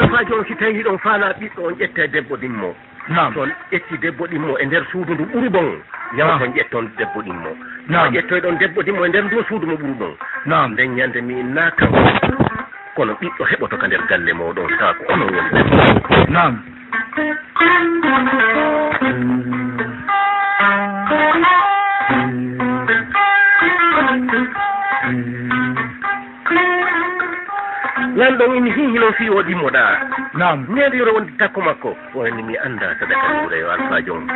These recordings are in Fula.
alfajo si tawi ɗon faala ɓiɗɗo on ƴetta debbo ɗimmo toon ƴetti debbo ɗimmo e nder suudu ndu ɓuri bon yawa toon ƴetton debbo ɗimmo ƴettoy ɗon debbo ɗimmo e nder ndu suudu mo ɓuri bon nden ñande mi naata kono ɓiɗɗo heɓoto ka nder galle moɗon tawa ko onon woni debbo lanɗon ini hihilo fi o ɗimmoɗa nede yoro wondi takko makko woni mi anda sadaka niwre yo alphajo on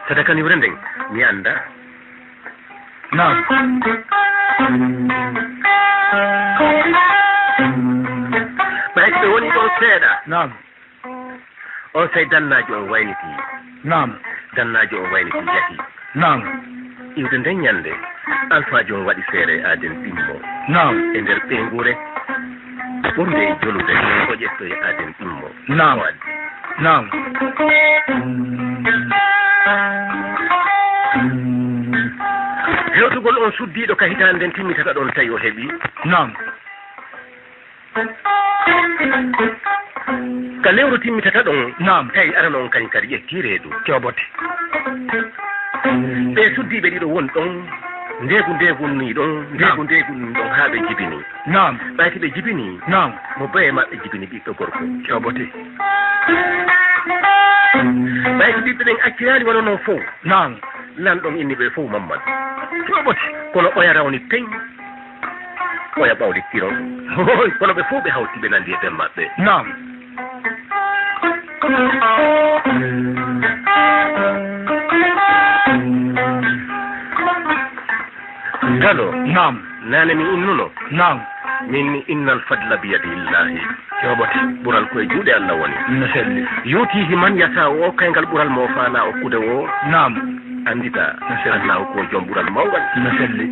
sadaka niwre nden mi anda ɓayde ɓe woni ɗon seeɗa on say dannajo on wayniti dannajo on wayniti yaki iwde nden ñande alphajo on waɗi feere aden ɗimmo e nder ɓeygure ɓurde e jolude o ƴettoye aden ɗimmo hewtugol on suddiɗo ka hitande nden timmitata ɗon tawi o heeɓi ka lewru timmitata ɗon tawi arano on kañ kadi ƴetti reedu coɓote ɓe suddiɓe ɗiɗo woni ɗon ndegu ni ɗon ndegu ɗon haa ɓe jibini ɓayti ɓe jibini mo baye maɓɓe jibini ɓiɗɗo gorko coɓote ɓayti ɓiɓɓe ɗen accirani wona noon fof lanɗon inni ɓe fof Mamadou coɓote kono oya rawni peñ oya ɓawlittiron kono ɓe fof ɓe hawti ɓe nandi e ɓen maɓɓe galo nane mi innuno min innal fadla biyadillahi coɓote ɓural koye juuɗe Allah woni no selli yutihi man yasa o kaygal ɓural mo faala okkude o andita Allah ko joom ɓural mawgal no selli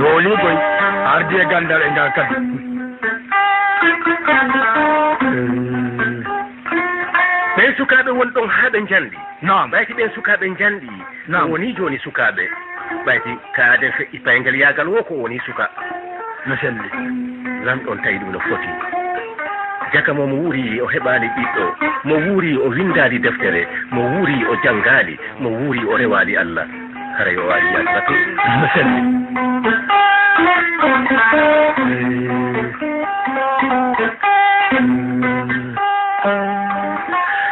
woni koy ardi e gandal e ngal kadi ɓen sukaɓe woni ɗon haa ɓe jandi ɓayti ɓen sukaɓe jandi woni joni sukaɓe ɓayti kaaden feƴƴi payngal yaagal wo ko woni suka no selli lamɗon tawi ɗum no foti jaka mo wuuri o heɓali ɓiɗɗo mo wuuri o windali deftere mo wuuri o janggali mo wuuri o rewali Allah haray o wawi yalbatu no selli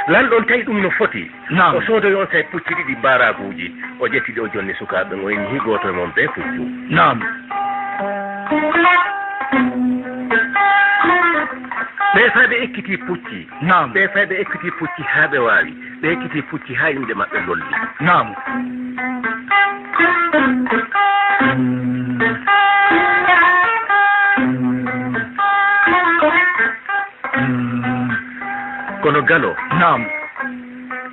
lanɗon tawi ɗum no foti o soodoy on say pucci ɗiɗi baraguji o ƴettiɗi o jonni sukaɓe o en higoto e moon ɓe puccu ɓe fay ɓe ekkiti pucci ɓe fay ɓe ekkiti pucci haa ɓe wawi ɓe ekkiti pucci haa inde maɓɓe lolli kono galo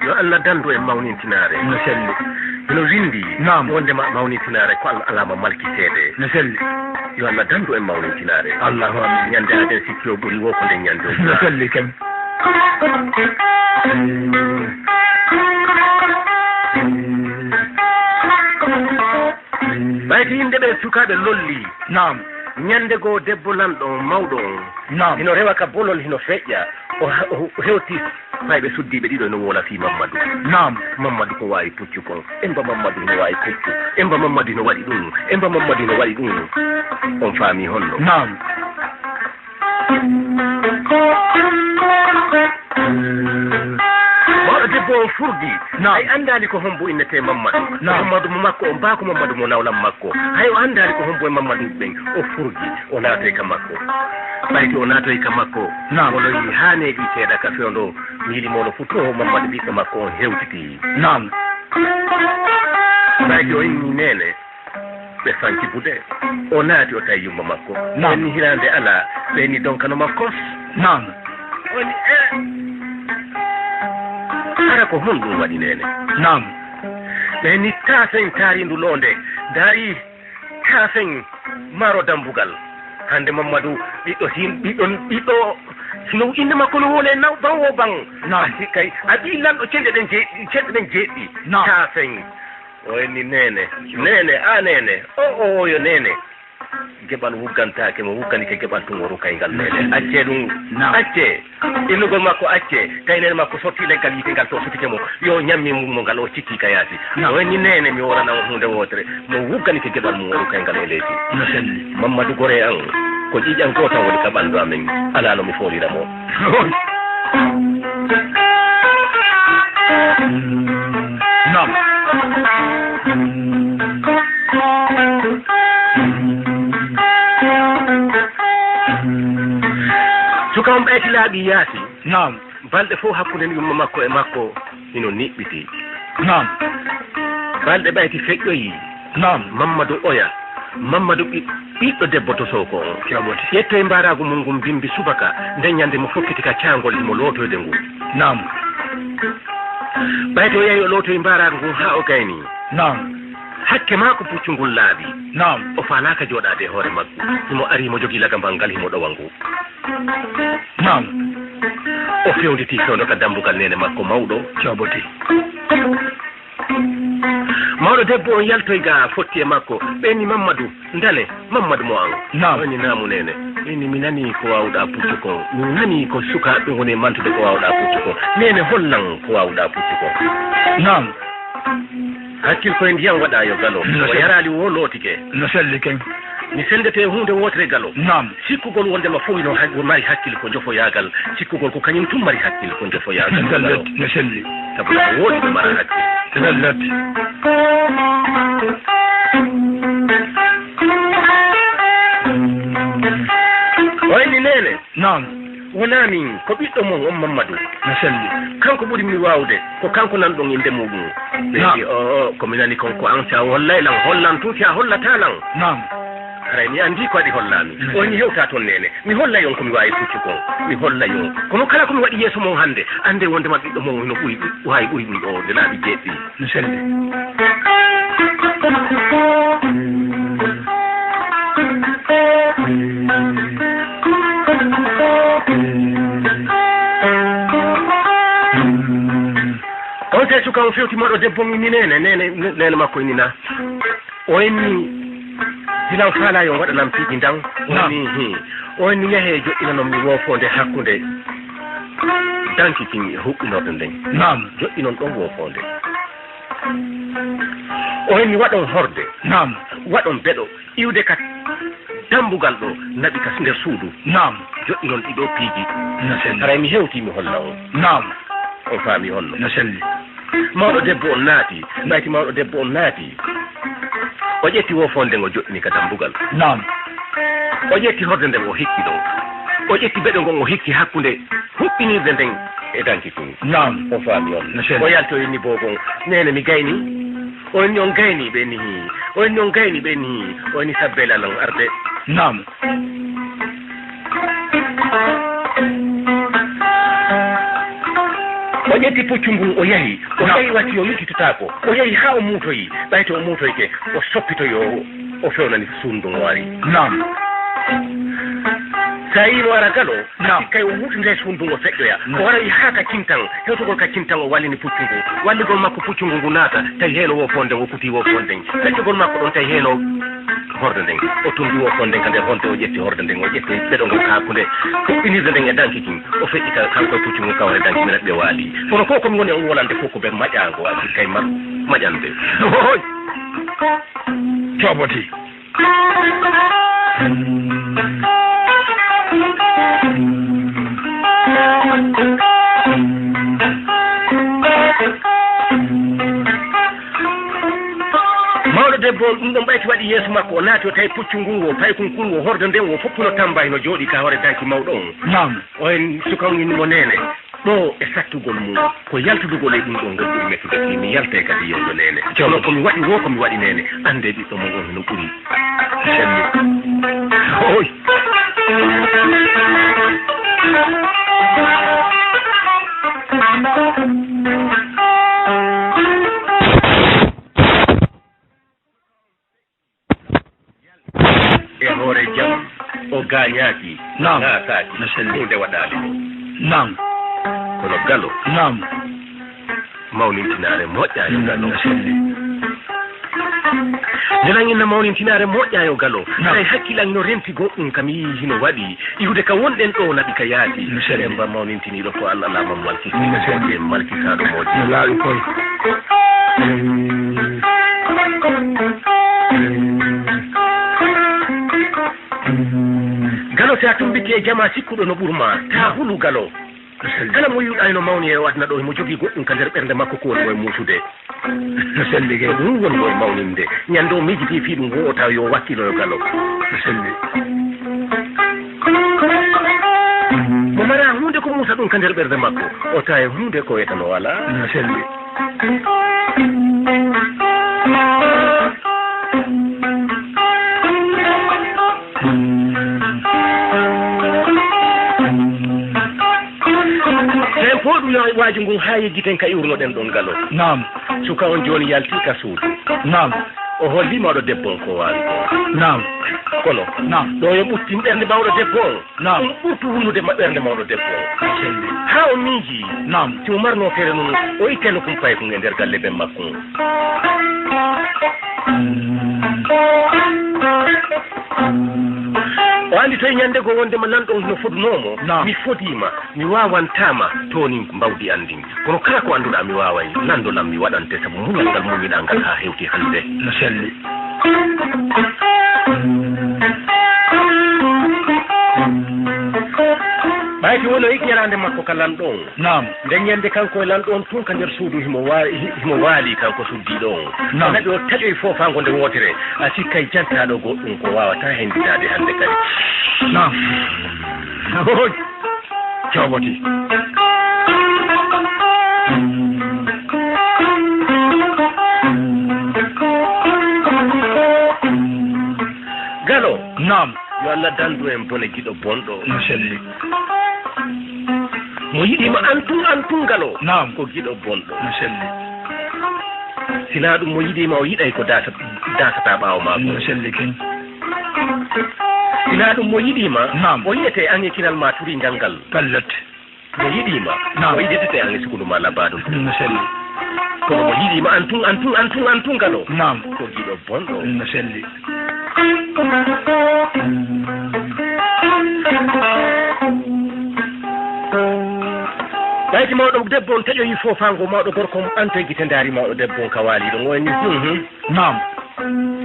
yo Allah dandu e mawnintinare no selli no windi wondema mawnintinare ko Allah alama malki seede no selli yo Allah dandu e mawnintinare Allahu amin ñande aden sikki o ɓuuri wo ko nden ñande no selli kam ɓayti yimɓe ɓe sukaɓe lolli ñande goo debbo lamɗo mawɗo on hino rewa ka bolol hino feƴƴa o hewti fayɓe suddiɓe ɗiɗo no wola fi Mamadou Mamadou ko wawi puccu kon emba Mamadou no wawi puccu emba Mamadou no waɗi ɗum emba Mamadou no waɗi ɗum on faami honno mawɗo debbo on furdi hay andali ko hombo innete Mamadou Mamadou mo makko o mbako Mamadou mo nawlam makko hay o andali ko hombo e Mamadou ɓen o furdi o naatoy ka makko ɓayti o naatoy ka makko ono yi haaneɗi seeɗa ka fewndo miilimono futto Mamadou ɓiɗɗo makko on hewtiti ɓayti o inni nene ɓe fanci bude o naati o tawi yumma makko ɓenni hirande ala ɓenni donkano makkos woni ara ko hon ɗum waɗi nene ɓenni tafen taarindu londe daari tafen maro dambugal hande Mamadou ɓiɗɗo sino inde makko no wole naw ban wo ban asi kay a ɓi lanɗo cenɗe ɗen jeeɗɗi tafen ni nene nene o yo nene gebal wuggantake mo wuggani gebal tum woru kaygal nene acce dum acce innugol makko acce kaynel makko sotti leggal yite gal to sotike mo yo nyammi mo gal o cikki kayati ni nene mi worana hunde wotre mo wuggani gebal mo woru kaygal e leydi no selli Mamadou Goré an ko jijan ko tan woni ka bandu amen ala no mi folira mo nam sukam ɓeyti laaɓi yaasi nam balɗe fof hakkude yumma makko e makko ino niɓɓiti nam balɗe ɓayti feƴƴoyi nam Mamadou Oya Mamadou ɓiɗɗo debbo to soko on ƴetto e mbaragu mum ngum bimbi subaka nden ñande mo fokkiti ka caangol imo lootoyde ngu nam ɓayto o yehi o lootoye mbaragu ngun ha o gayni nam hakke ma ko puccu ngol laaɓi nam o falaka jooɗade e hoore maggu himo ari mo jogii lagambal ngal himo ɗowa ngu nam o fewnditi fewndo ka dambugal nene makko mawɗo coɓoti mawɗo debbo on yaltoy ga fotti e makko ɓeni Mamadou ndale Mamadou mo an woni namu nene ɓeni mi nani ko wawɗa puccu kon mi nani ko sukaɓe woni mantude ko wawɗa puccu kon nene hollan ko wawɗa puccu kon nam hakkil koye ndiyam waɗa yo galo o yarali wo lootike no selli ken mi sendete hunde wotere galo nam sikkugol wondema fof ino mari hakkille ko jofoyagal sikkugol ko kañum tum mari hakkille ko jofoyagal no selli sabu ko woodi ko mara hakkille sellati wayni nene nam wona min ko ɓiɗɗo mon on Mamadou no selli kanko ɓuri mi wawde ko kanko nan ɗon inde muɗum ɓeɗi komi nani konko an sa hollay lan hollan tuuti a hollata lan nam haray mi andi ko waɗi hollami oni hewta toon nene mi hollay on komi wawi puccu kon mi hollay on kono kala komi waɗi yeeso mon hannde ande wondema ɓiɗɗo mon no ɓuri wawi ɓuri ɗum ɗo nde laaɓi jeeɗɗi no selli on te suka o fewti moɗo debbo mi nene makko inina o enni hilan faala yo waɗanam piiji dan o enni yahe joƴƴinanom mi wofonde hakkude dankikin e huɓɓinorde nden nam joƴƴinon ɗon wofonde o enni waɗon horde nam waɗon beɗo iwde ka dambugal ɗo naɓi ka nder suudu nam joƴƴinon ɗiɗo piiji no selli haray mi hewti mi holla on nam on faami holno no selli mawɗo debbo on naati ɓayti mawɗo debbo on naati o ƴetti wofonde ngo joƴƴini ka dambugal nam o ƴetti horde nden o hikki ɗon o ƴetti beɗo ngon o hikki hakkude huɓɓinirde nden e dankitini nam o faami on o yaltoyini bogon nene mi gayni oni on gayni ɓe ni oni on gayni ɓe ni oni sabbela non arde nam o ƴetti puccu ngun o yahi watti o yutitotako o yahi ha o muutoyi ɓayte o muutoyke o soppitoyo o fewnani suundu ngo wari nam sa yino ara galo kay o wutinde suundu ngo feƴƴoya o waray ha ka cintan hewtogol ka cintan o wallini puccu ngu walligol makko puccu ngu ngu naata tawi heeno wofonde o kuti wofonde feccugol makko ɗon tawi heeno horde nden o tumbi wofonde ka nder honde o ƴetti horde nden o ƴetti ɓeɗo ngol ka hakkude huɓɓinirde nden e danki kin o feƴƴi kanko e puccu ngu kawre danki minen ɓe waali kono ko komi woni on wolande fof ko ɓe maƴago adi kay maƴande oy coɓoti mawɗo debbo ɗum ɗon ɓayti waɗi yeeso makko o naati o tawi puccu ngu o paykun kungu o horde nden o foppuno tambay no jooɗi ka hoore danki mawɗo on nam o en sukanginimo nene ɗo e sattugol mum ko yaltudugol e ɗum ɗo ngol ɓuri mettude ɗi mi yalte kadi yewdo nene kono komi waɗi wo komi waɗi nene ande ɓiɗɗo mon on no ɓuri selli oy e hoore jam o gañaaki naataaki hunde waɗaali nam kono galo nam mawnintinare moƴƴa yo galo nelan inna mawnin tinare moƴƴayo galo ay hakkilan no renti goɗɗum kam yi hino waɗi iwde ka wonɗen ɗo naɓi ka yaati en mba mawnintiniɗo ko Allah lamam malkisde malkisaɗo moƴƴi laaɓi koy galo si a tumbiti e jama sikkuɗo no ɓurma ta hulu galo kala mo yiwɗa no mawni e wadna ɗo mo jogii goɗɗum ka nder ɓernde makko ko woni koye muusude no selli ge ɗum woni koye mawninde ñande o miijiti fii ɗum wo o taw yo wakkiloyo galo no selli mo mara hunde ko muusa ɗum ka nder ɓernde makko o tawa e hunde ko wiyetano wala no selli hen fo ɗum waji ngun ha yeggiten ka iwrunoɗen ɗon galo nam suka on joni yalti ka suudu nam o hollima oɗo debbo on ko wawi ko nam kono nam ɗo yo ɓuttin ɓernde mawɗo debbo on nam ɗum ɓurtu wulnude ɓernde mawɗo debbo on ha o miiji nam simo marno feere noon o itteno kum paye kum e nder galle ɓen makko o andi toye ñande go wondema lanɗon no fodunomo mi fodima mi wawantama toni mbawdi andin kono kala ko anduɗa mi waway landolam mi waɗante saabu muñal ngal muñiɗa ngal ha hewti hande no selli ɓayti wono yiƴƴerande makko ka lanɗon nam nden ñande kanko e lanɗon tun ka nder suudu himo waali kanko suddiɗo on no neɗɗo o taƴoy fofango nde wotere a sikkay jantaɗo goɗɗum ko wawata henditade hande kadi nam coɓoti galo nam yo Allah dandu en bone giɗo bonɗo no selli mo yiɗima antun galo nam ko giɗo bonɗo no selli sina ɗum mo yiɗima o yiɗay ko dasata ɓawo mako no selli ken sina ɗum mo yiɗima nam o yiyete an e kinal ma turi ngal pallat mo yiɗima o yidetete an e sukudu ma labadum no selli kono mo yiɗima antun galo nam ko giɗo bonɗo no selli ɓayti mawɗo debbo on taƴoyi fofango mawɗo gorko ɓanto e guite ndaari mawɗo debbo on ka waaliɗo o woni nam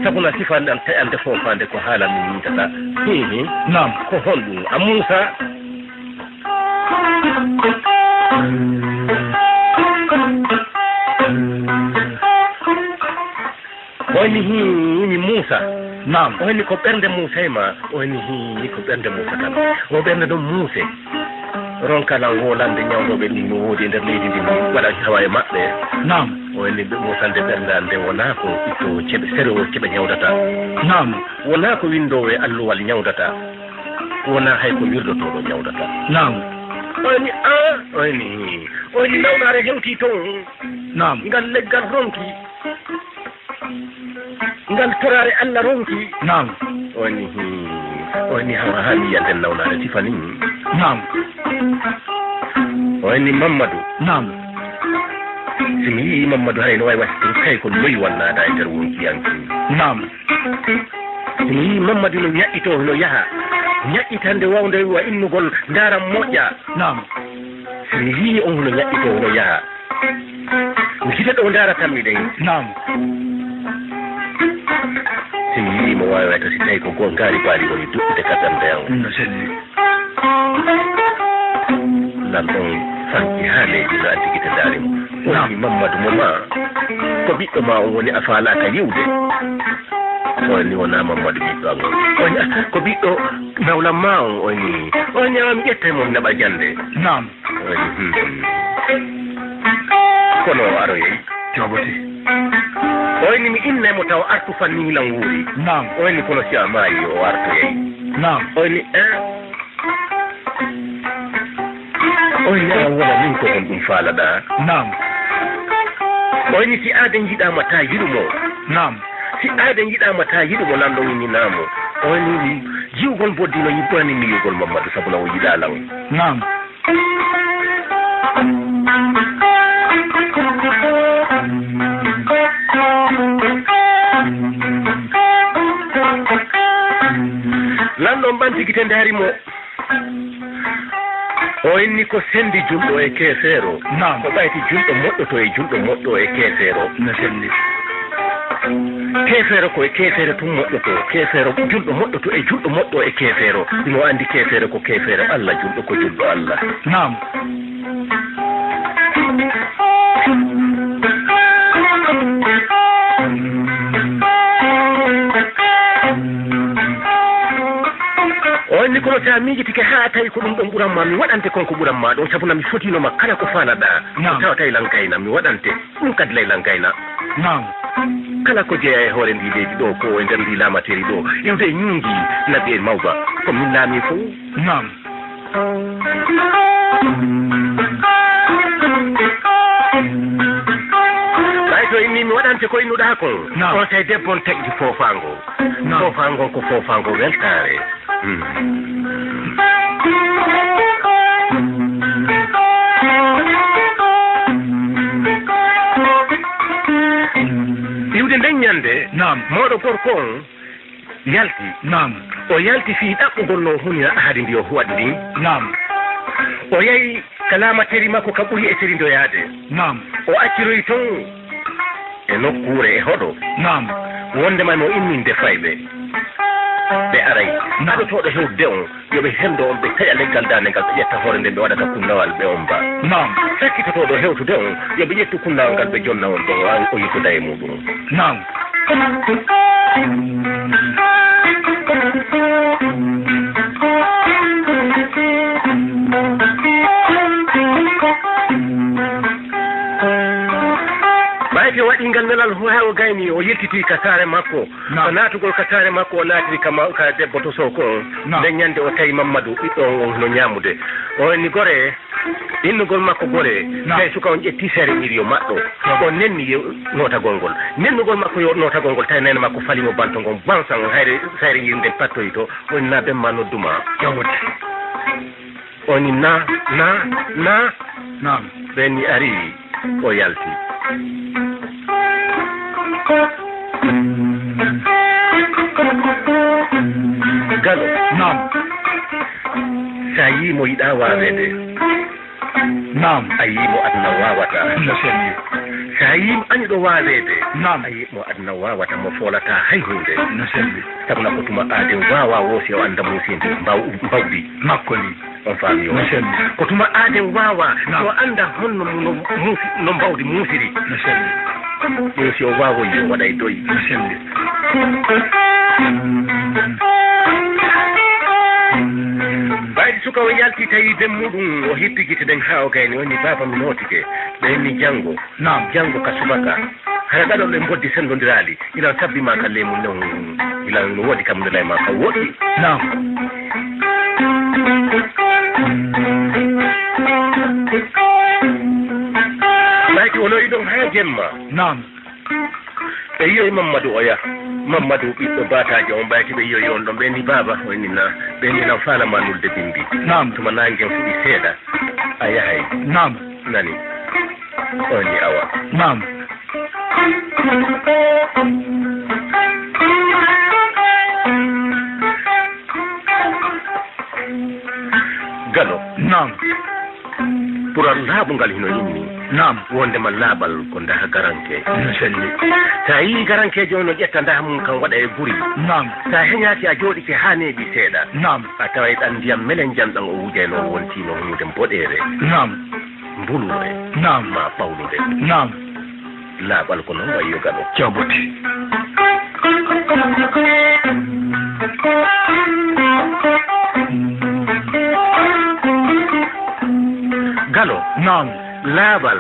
sabuna sifande ande fofande ko haala min yintata nam ko honɗum a muusa woni mi muusa nam o henni ko ɓernde muusa e ma o henni ko ɓernde muusa tan o ɓernde ɗon muuse ronkalan wolande ñawɗoɓe ɗin no woodi e nder leydi ndi waɗa hawa e maɓɓe nam o henni muusande ɓerdande wona ko itto ceɓe séreo ceɓe ñawdata nam wona ko windowo e alluwal ñawdata wona hay ko wirdotoɗo ñawdata nam o henni nawɗare hewti toon nam ngal leggal ronki ngal torare Allah ronki nam o henni ha mi yiyanden nawnare sifani nam o henni Mamadou nam simi yii Mamadou hay no wawi wasitin kay ko loyi wannada e nder wonkiyanki nam simi yii Mamadou no ñaƴƴito no yaha ñaƴƴitande wawde wa innugol ndaram moƴƴa nam simi yii on no ñaƴƴito no yaha gite ɗo ndaratanmi ɗen nam simi yii mo wawi wayta si tawi ko gon gaari baali woni duɓɓude kaddande yan no selli nan ɗon fanki ha leydi no addi guite ndaarimo woni Mamadou moma ko ɓiɗɗo ma on woni a faalaka yiwde oni wona Mamadou ɓiɗɗo am on ko ɓiɗɗo nawlam ma on on ñawa mi ƴetta mon naɓa jande nam kono aroyey joɓoti oyni mi innemo taw artu fannihilan wuuri nam oyni kono si a maayi o artoyey nam oyni oyni an wona min ko on ɗum faalaɗa nam oyni si aade jiɗama ta yiɗumo nam si aade jiɗama ta yiɗumo lanɗo winni namo oyni jiwgol boddino yibbani miyugol Mamadou sabu no o yiɗa law nam ɓantigi te ndaarimo o inni ko sendi julɗo e keefeero ko ɓayti julɗo moƴƴoto e julɗo moƴƴo e keefeero no sendi keefeero ko e keefeere tum moƴƴoto keefeero julɗo moƴƴoto e julɗo moƴƴo e keefeero ɗum o anndi keefeere ko keefeere Allah julɗo ko julɗo Allah nam o inni kono sa miijitike haa tawi ko ɗum ɗon ɓuranma mi waɗante konko ɓuranma ɗo sabu nami fotinoma kala ko faalaɗa tawa tawi lankayna mi waɗante ɗum kadi lay lankayna nam kala ko jeeya e hoore ndi leydi ɗo ko e nder ndi laamateri ɗo iwde e ñuungi nabbi e mawba ko min laami fof nam ɓay to inni mi waɗante ko innuɗa kon on tawi debbo on teƴƴi foofango foofango ko foofango weltare iwde nden ñande mawɗo gorko on yalti o yalti fii ɗaɓɓugol no hunina ahadi ndi o waɗi ndi o yehi ka laamateri makko ka ɓuri e serindoyaade o acciroyi toon e nokkure e hoɗo wondema no imminde fayɓe ɓe aray aɗotoɗo hewde on yoɓe hemdo on ɓe taƴa leggal dande ngal ɓe ƴetta hoore nden ɓe waɗata kunnawal ɓe on ba sakkitotoɗo hewtude on yoɓe ƴettu kunnawal ngal ɓe jonna on ɗon o yittuda e muɗum ɓayte waɗingal nelal hawo gayni o yeltiti ka saare makko ko naatugol ka saare makko o naatiri ka debbo to sow ko on nden ñande o tawi Mamadou ɓiɗɗo on no ñaamude o inni gore innugol makko gore tawi suka on ƴetti seere ɓiri yo maɗɗo o nenni notagol ngol nennugol makko yo notagol ngol tawi nene makko falimo banto ngon bansan hayre sayre yiri nden pattoyi to o inni na bemma nodduma o ni na ɓenni ari o yalti galo sa yimo yiɗa wawede a yimo adna wawata sa yimo aniɗo wawede a yimo adna wawata mo folata hay hunde sabu na ko tuma aaden wawa woosi o anda musinde mbawɗi makko ni on faami yo ko tuma aaden wawa o anda honno no mbawdi muusiri yo si o wawoy yo waɗay doyi ɓayde suka o yalti tawi ben muɗum o hippi guite ɗen ha o gayni woni baba mi notike ɓenni janggo ka subaka hara ɗaɗo ɓe boddi sendodiraali ilan sabbima ka leymu non ilan no woodi kam ndela ma ka woɗɗi ɓayti onoyi ɗon ha jemma ɓe yiyoy Mamadou oya Mamadou ɓiɗɗo bataji on ɓayti ɓe yiyoy on ɗon ɓenni baba onni na ɓenni nan falama nulde bimbi tuma nangen fuɗi seeɗa a yahay nani oni awa galo pour laaɓungal hino inni wondema laaɓal ko daha garanke sa yi garankejo on no ƴetta daha mum kan waɗa e guri sa heñaki a jooɗike ha neeɓi seeɗa a taway ɗan ndiyam melen jamɗan o wujayno wontino hunde boɗere mbulure ma ɓawlude laaɓal ko noon wayi yo gaɗo jabote galo laaɓal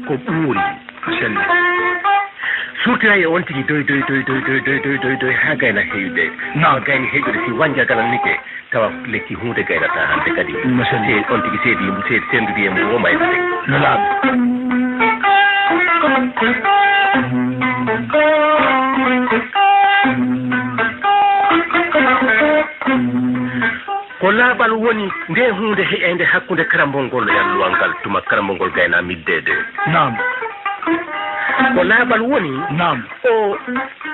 ko ɓuuri surtout hay on tigi doy ha gayna heyde gayni heyɗude si wanjagalan nike tawa lekki hunde gaynata hande kadi on tigi seedi sendude e mum womayde no laaɓi ko laaɓal woni nde hunde heƴande hakkude karambol ngol e alluwal ngal tuma karambol ngol gayna middede ko laaɓal woni o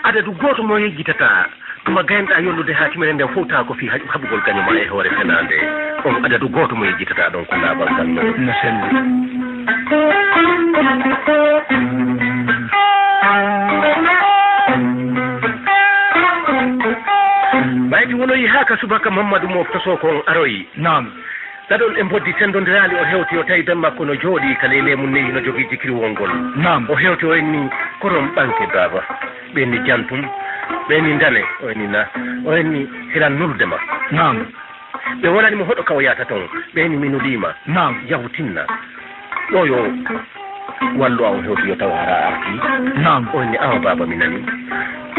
adadu goto mo yejjitata tuma gaynɗa yollude ha timere nden fowta ko fi haɓugol gañoma e hoore fenande on adadu goto mo yejjitata ɗon ko laabal ngal no selli ɓayti wonoyi ha ka subaka Mamadou mofta soko aroyi nam ɗaɗon e boddi tendondirali o hewti o tawi ben makko no jooɗi kala e lemu neyi no jogui jikriwol ngol nam o hewti o enni koron ɓanke baba ɓenni jantum ɓenni dane o enni na o enni hiran nurdema nam ɓe wonanimo hoɗo kaw yata toon ɓenni minulima nam yahu tinna ɗo yo wallu a o hewti yo taw hara arti nam o enni awa baba mi nani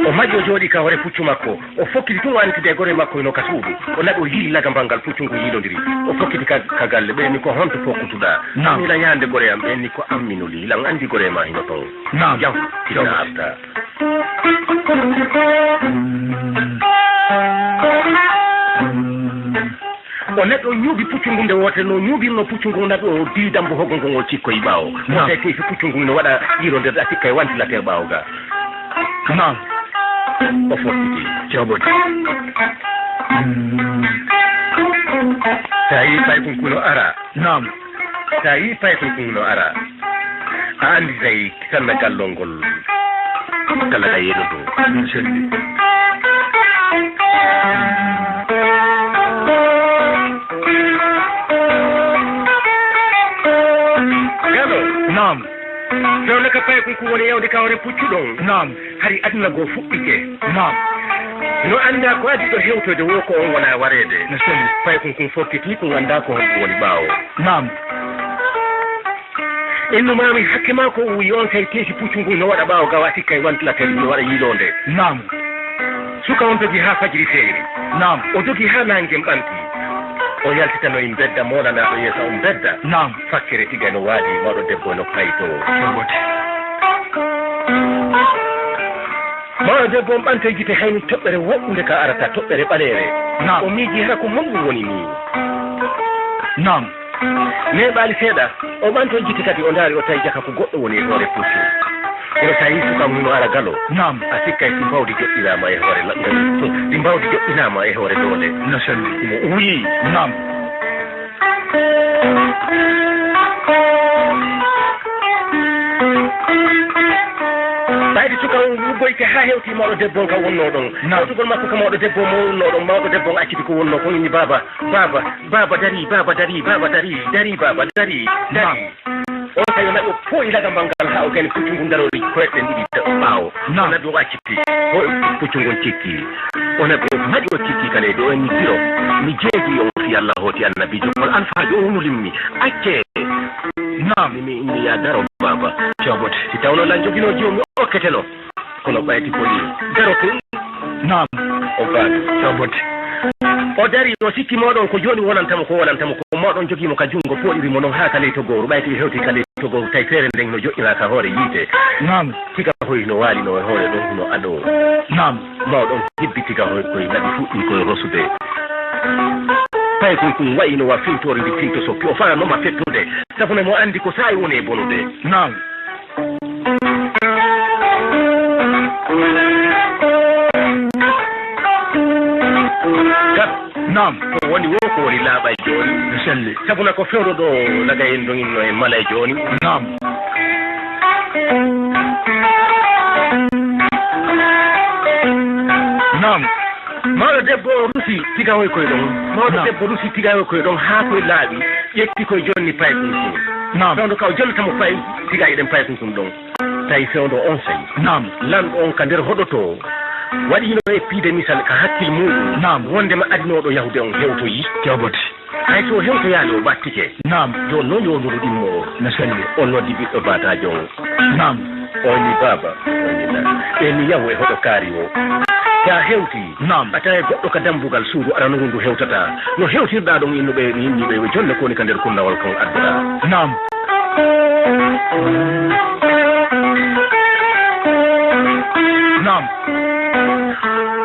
o maƴi o jooɗi ka hoore puccu makko o fokkiti tun wantide gore makko no ka suudu o naɓi o yiili laga ngal puccu ngu yiilodiri o fokkiti ka galle ɓenni ko honto fokkutuɗa amila yande gore am ɓenni ko amminoli hilan andi gore ma hino toon jam tinna arta o neɗɗo ñuuɓi puccu ngu nde wotere no ñuuɓirno puccu ngu naɓi o diidambo hoggo ngo ngol cikkoye ɓaawo o tawi tefi puccu ngu no waɗa yiro nder a sikka e wantilatere ɓaawo ga nam o fottiti jawbode sa yi paykunkuno ara nam sa yi paykunkuno ara a andi tawi tanna gallol ngol kala ka yeɗo ɗo selli galo nam fewne ka paykunku woni yewde kawre puccuɗon nam hari aduna goo fuɓɓike nam no anda ko adi ɗo hewtode wo ko on wona warede no selli paykunkun fokkiti ko ganda ko honko woni ɓaawo nam innumami hakke ma ko wi on tawi teesi puccu ngu no waɗa ɓaawo gawa sikka e wantilatel no waɗa yiilonde nam suka on jogi ha fajiri feeri nam o jogi ha nangue ɓanti o yaltitano e bedda molanaɗo yeesa on bedda nam fakkere tiga no waali mawɗo debbo no payto jogote mawɗo debbo on ɓanto jite hayni toɓɓere woɗɗude ka arata toɓɓere ɓaleere nam o miiji hara ko honɗum woni ni nam neɓaali seeɗa o ɓanto jite kadi o ndaari o tawi jaka ko goɗɗo woni e hoore puccu kono sa yi suka mum no ara galo nam a sikkay ɗi mbawdi joɗɗinama e hoore ɗi mbawdi joɗɗinama e hoore doole no selli mo uyi nam ɓayde suka wuggoyke ha hewti mawɗo debbo kam wonno ɗon hewtugol makko ko mawɗo debbo mo wonno ɗon mawɗo debbo on acciti ko wonno ko inni baba dari baba dari baba dari o tawi naɓe pooyi laga mbangal ha o gani puccu ngu darori koyɗen ɗiɗi ɓaawo o naɓi o acciti ho puccu ngon cikki o naɓi o maɗi o cikki kalede o enni biro mi jeegi o fi Allah hoti annabijo kono alfaji o wonulimmi acce nam mi inni ya daro baba cobote si tawno lan jogino jomum okketeno kono ɓayti ko ni daro tun nam o baabi cobote o dari o sikki moɗon ko joni wonantamo ko moɗon jogimo ka jungo foɗirimo noon ha kale to gowru ɓayti hewti kale to gowru tawi feere nden no joƴƴinaka hoore yiite nam tiga hoy no waali no hoore ɗon no aɗo nam mawɗon hibbi tiga hoy koye naɓi fuɗɗi koye rosude tawi kum wayi no wa filtore ndi filto soppi o fananoma fettude safune mo andi ko sayi woni e bonude nam nam ko woni wo ko woni laaɓa e jooni no selli sabuna ko fewɗo ɗo laga en doginno e mala e jooni nam nam mawɗo debbo rusi tigawoy koye ɗon mawɗo debbo rusi tigawoy koye ɗon haa koye laaɓi ƴetti koye jonni paykunkun nam fewdo kaw jollitamo pay tiga eɗen paykunkun ɗon tawi fewdo on sayi nam lanɗo on ka nder hoɗoto waɗino e piide misal ka hakkille muɗum nam wondema adinoɗo yahude on hewtoyi jabote hay so hewtoyaani o ɓattike nam joni noon yo nuru ɗimmo no selli on noddi ɓiɗɗo batajo on nam on ni baba ɓeni yahu e hoɗo kaari o sa hewti nam a tawi goɗɗo ka dambugal suudu aɗa no ndu hewtata no hewtirɗa ɗon innuɓe yimɓe jonne koni ka nder kunnawol kon adduɗa nam nam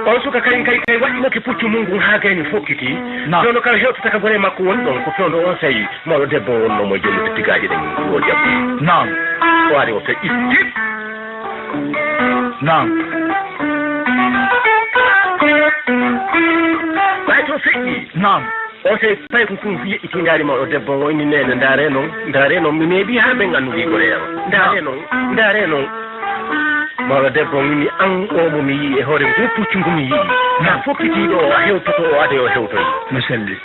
on suka kay waɗinoke puccu mum ha gayni fokkiti fewno kala hewtata ka gone makko woni ɗon ko fewndo on sayi mawɗo debbo wonnomo jollude tigaji ɗen wo jabbi nam o ari o feƴƴi nam nam o sey pay ko kum fi itingaari ma o debbo woni nene ndare non mi meebi ha be nganndugi gore yam ndare non mawɗo debbo mini an o mo mi yii e hoore go puccu mi yii na fokkitiiɗo o a hewtoto o ade o hewtoyi mi selli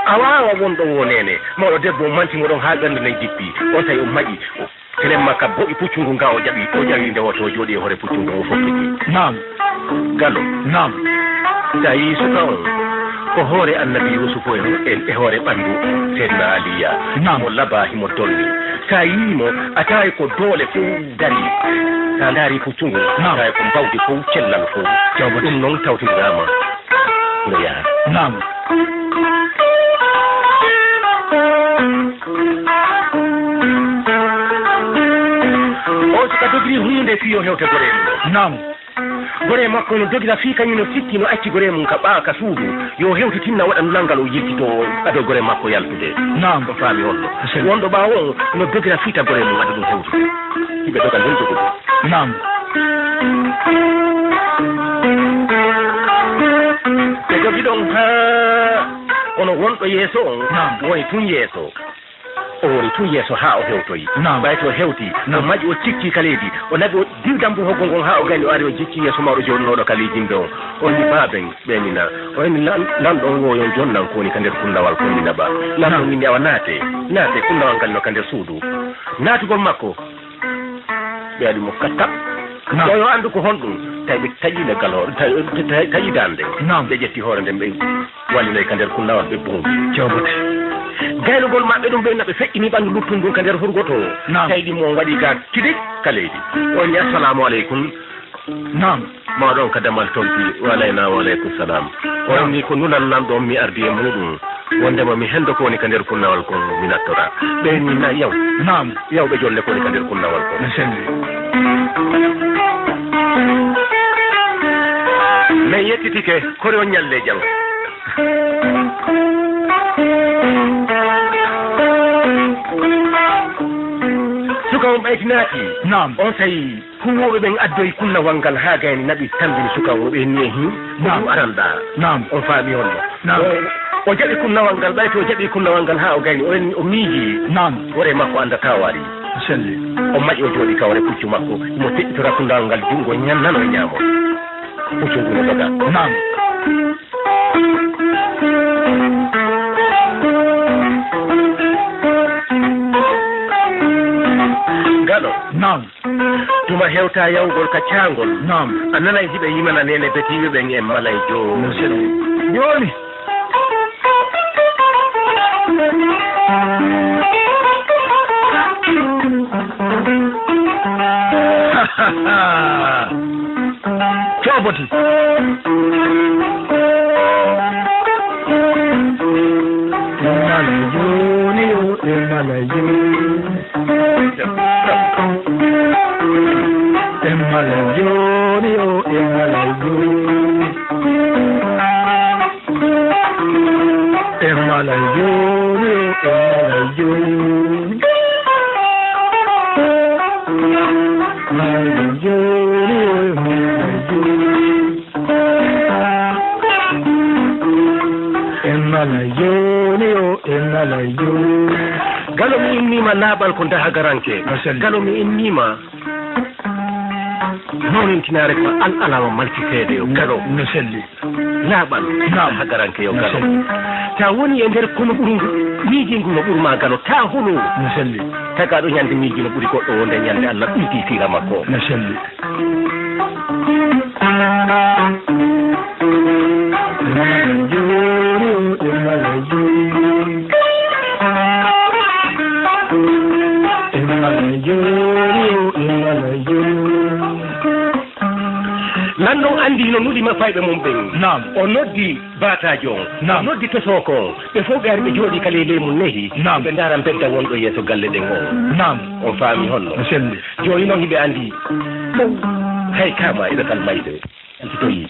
a waawa wonɗo wonene mawɗo debbo mantimo ɗon haa ɓernde nen jippi o tawi o maƴi tenen makka boƴi puccungu nga o ƴawi nde woto o jooɗi e hoore puccungu o fokkiti nam gallo nam sa yii suka on ko hoore annabi yusufu e hoore ɓanndu seydna aliya mo laba himo dolli sa yiimo a tawi ko doole fof dari sa ndaari puccungu tawi ko mbawdi fof cellal fof ɗum noon tawtirama no yaha nam o suka dogiri hunde fiyo hewte gore mum nam gore makko no dogira fii kañum no sikki no acci gore mum ka ɓaaka suudu yo hewti tinna waɗa nanngal o yiltito aɗo gore makko yaltude nam ko faami honno wonɗo ɓaawo on no dogira fiita gore mum aɗa ɗum hewtude yimɓe dogal hen jogude nam ɓe jogi ɗon ha ono wonɗo yeeso on woni tun yeeso o woni tun yeeso ha o hewtoyi ɓay to hewti o maƴi o cikki kaleedi o nabi o diwdambu hoggo ngon ha o gani o ari o jikki yeeso mawɗo joɗnoɗo kaleji yimɓe o on ni baaben ɓenina o eni lanɗon woyon jonnan kowoni ka nder kunnawal konnina ba lanɗon winni awa naate kunnawal ngal no ka nder suudu naatugol makko ɓe waɗi mo katta o yo anndu ko honɗum tawi ɓe taƴinde galore taƴidande ɓe ƴetti hoore nden ɓe wallinayi ka nder kunnawal ɓe bongi jawbote gaynugol maɓɓe ɗum ɓenna ɓe feƴƴini ɓanndu luttun ndun ka nder hurgoto tawi ɗi mo waɗi ga tiɗi kaleydi on ni assalamu aleykum nam mawɗon ka damal tonti walayna waleykum salam on ni ko nunan nan ɗon mi ardi e muɗum wondema mi hendo ko woni ka nder kunnawal kon mi nattora ɓe ni na yaw nam yaw ɓe jolle ko woni ka nder kunnawal kon mi selli mais yettitike kore on ñalle jang suka on ɓaytinaaki nam on tawi huwoɓe ɓen addoyi kunnawal ngal haa gayni naɓi tambini suka o ɓe ni e hin ɗum aranɗa nam on faami honno o jaɓi kunnawal ngal ɓay to o jaɓi kunnawal ngal haa o gayni o miiji nam wore makko anndata waari selli o maƴi o jooɗi kawre puccu makko mo teƴƴitora kunnawal ngal junngo ñannano e ñaamo puccu ngu no doga nam gaɗo nam tuma hewta yawgol ka caangol nam a nanay hiɓe yimana nene betiɓe ɓen e malay no selli joni coɓoti mala joni o e mala joni e mala joni o e mala joni e mala joni o e mala joni mala joni o e mala joni e mala joni o e mala joni galo mi innima laaɓal ko daha garanke galo mi innima mawnintinare ko an alama maltiteede yo galo no selli laaɓal daha garanke yo galo ta woni e nder kono ɓurngu miijingu no ɓurma galo ta hulu no selli tagaɗo ñande miiji no ɓuri goɗɗo wonde ñande allah ɗiiti fiira makko no selli lanɗon andi no nuɗima fayɓe mum ɓen nam o noddi batajo on nam o noddi tosoko on ɓe fof ɓe ari ɓe jooɗi kala leymu nehi nam ɓe ndara bedda wonɗo yeeso galle ɗen o nam on faami honno no selli joni noon hiɓe andi hay kama iɗo kal mayde antitoyi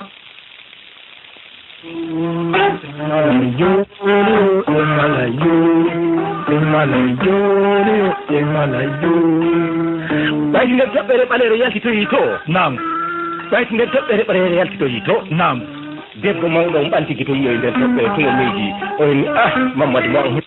mala joni o e mala joni e mala joni o e mala joni ɓayti nder toɓɓere ɓaleere yaltitoyi to nam ɓayti nder toɓɓere ɓaleere yaltitoyi to nam debbo mawɗo o ɓantiki to yiyoy nder toɓɓe to yo miiji o ni Mamadou mo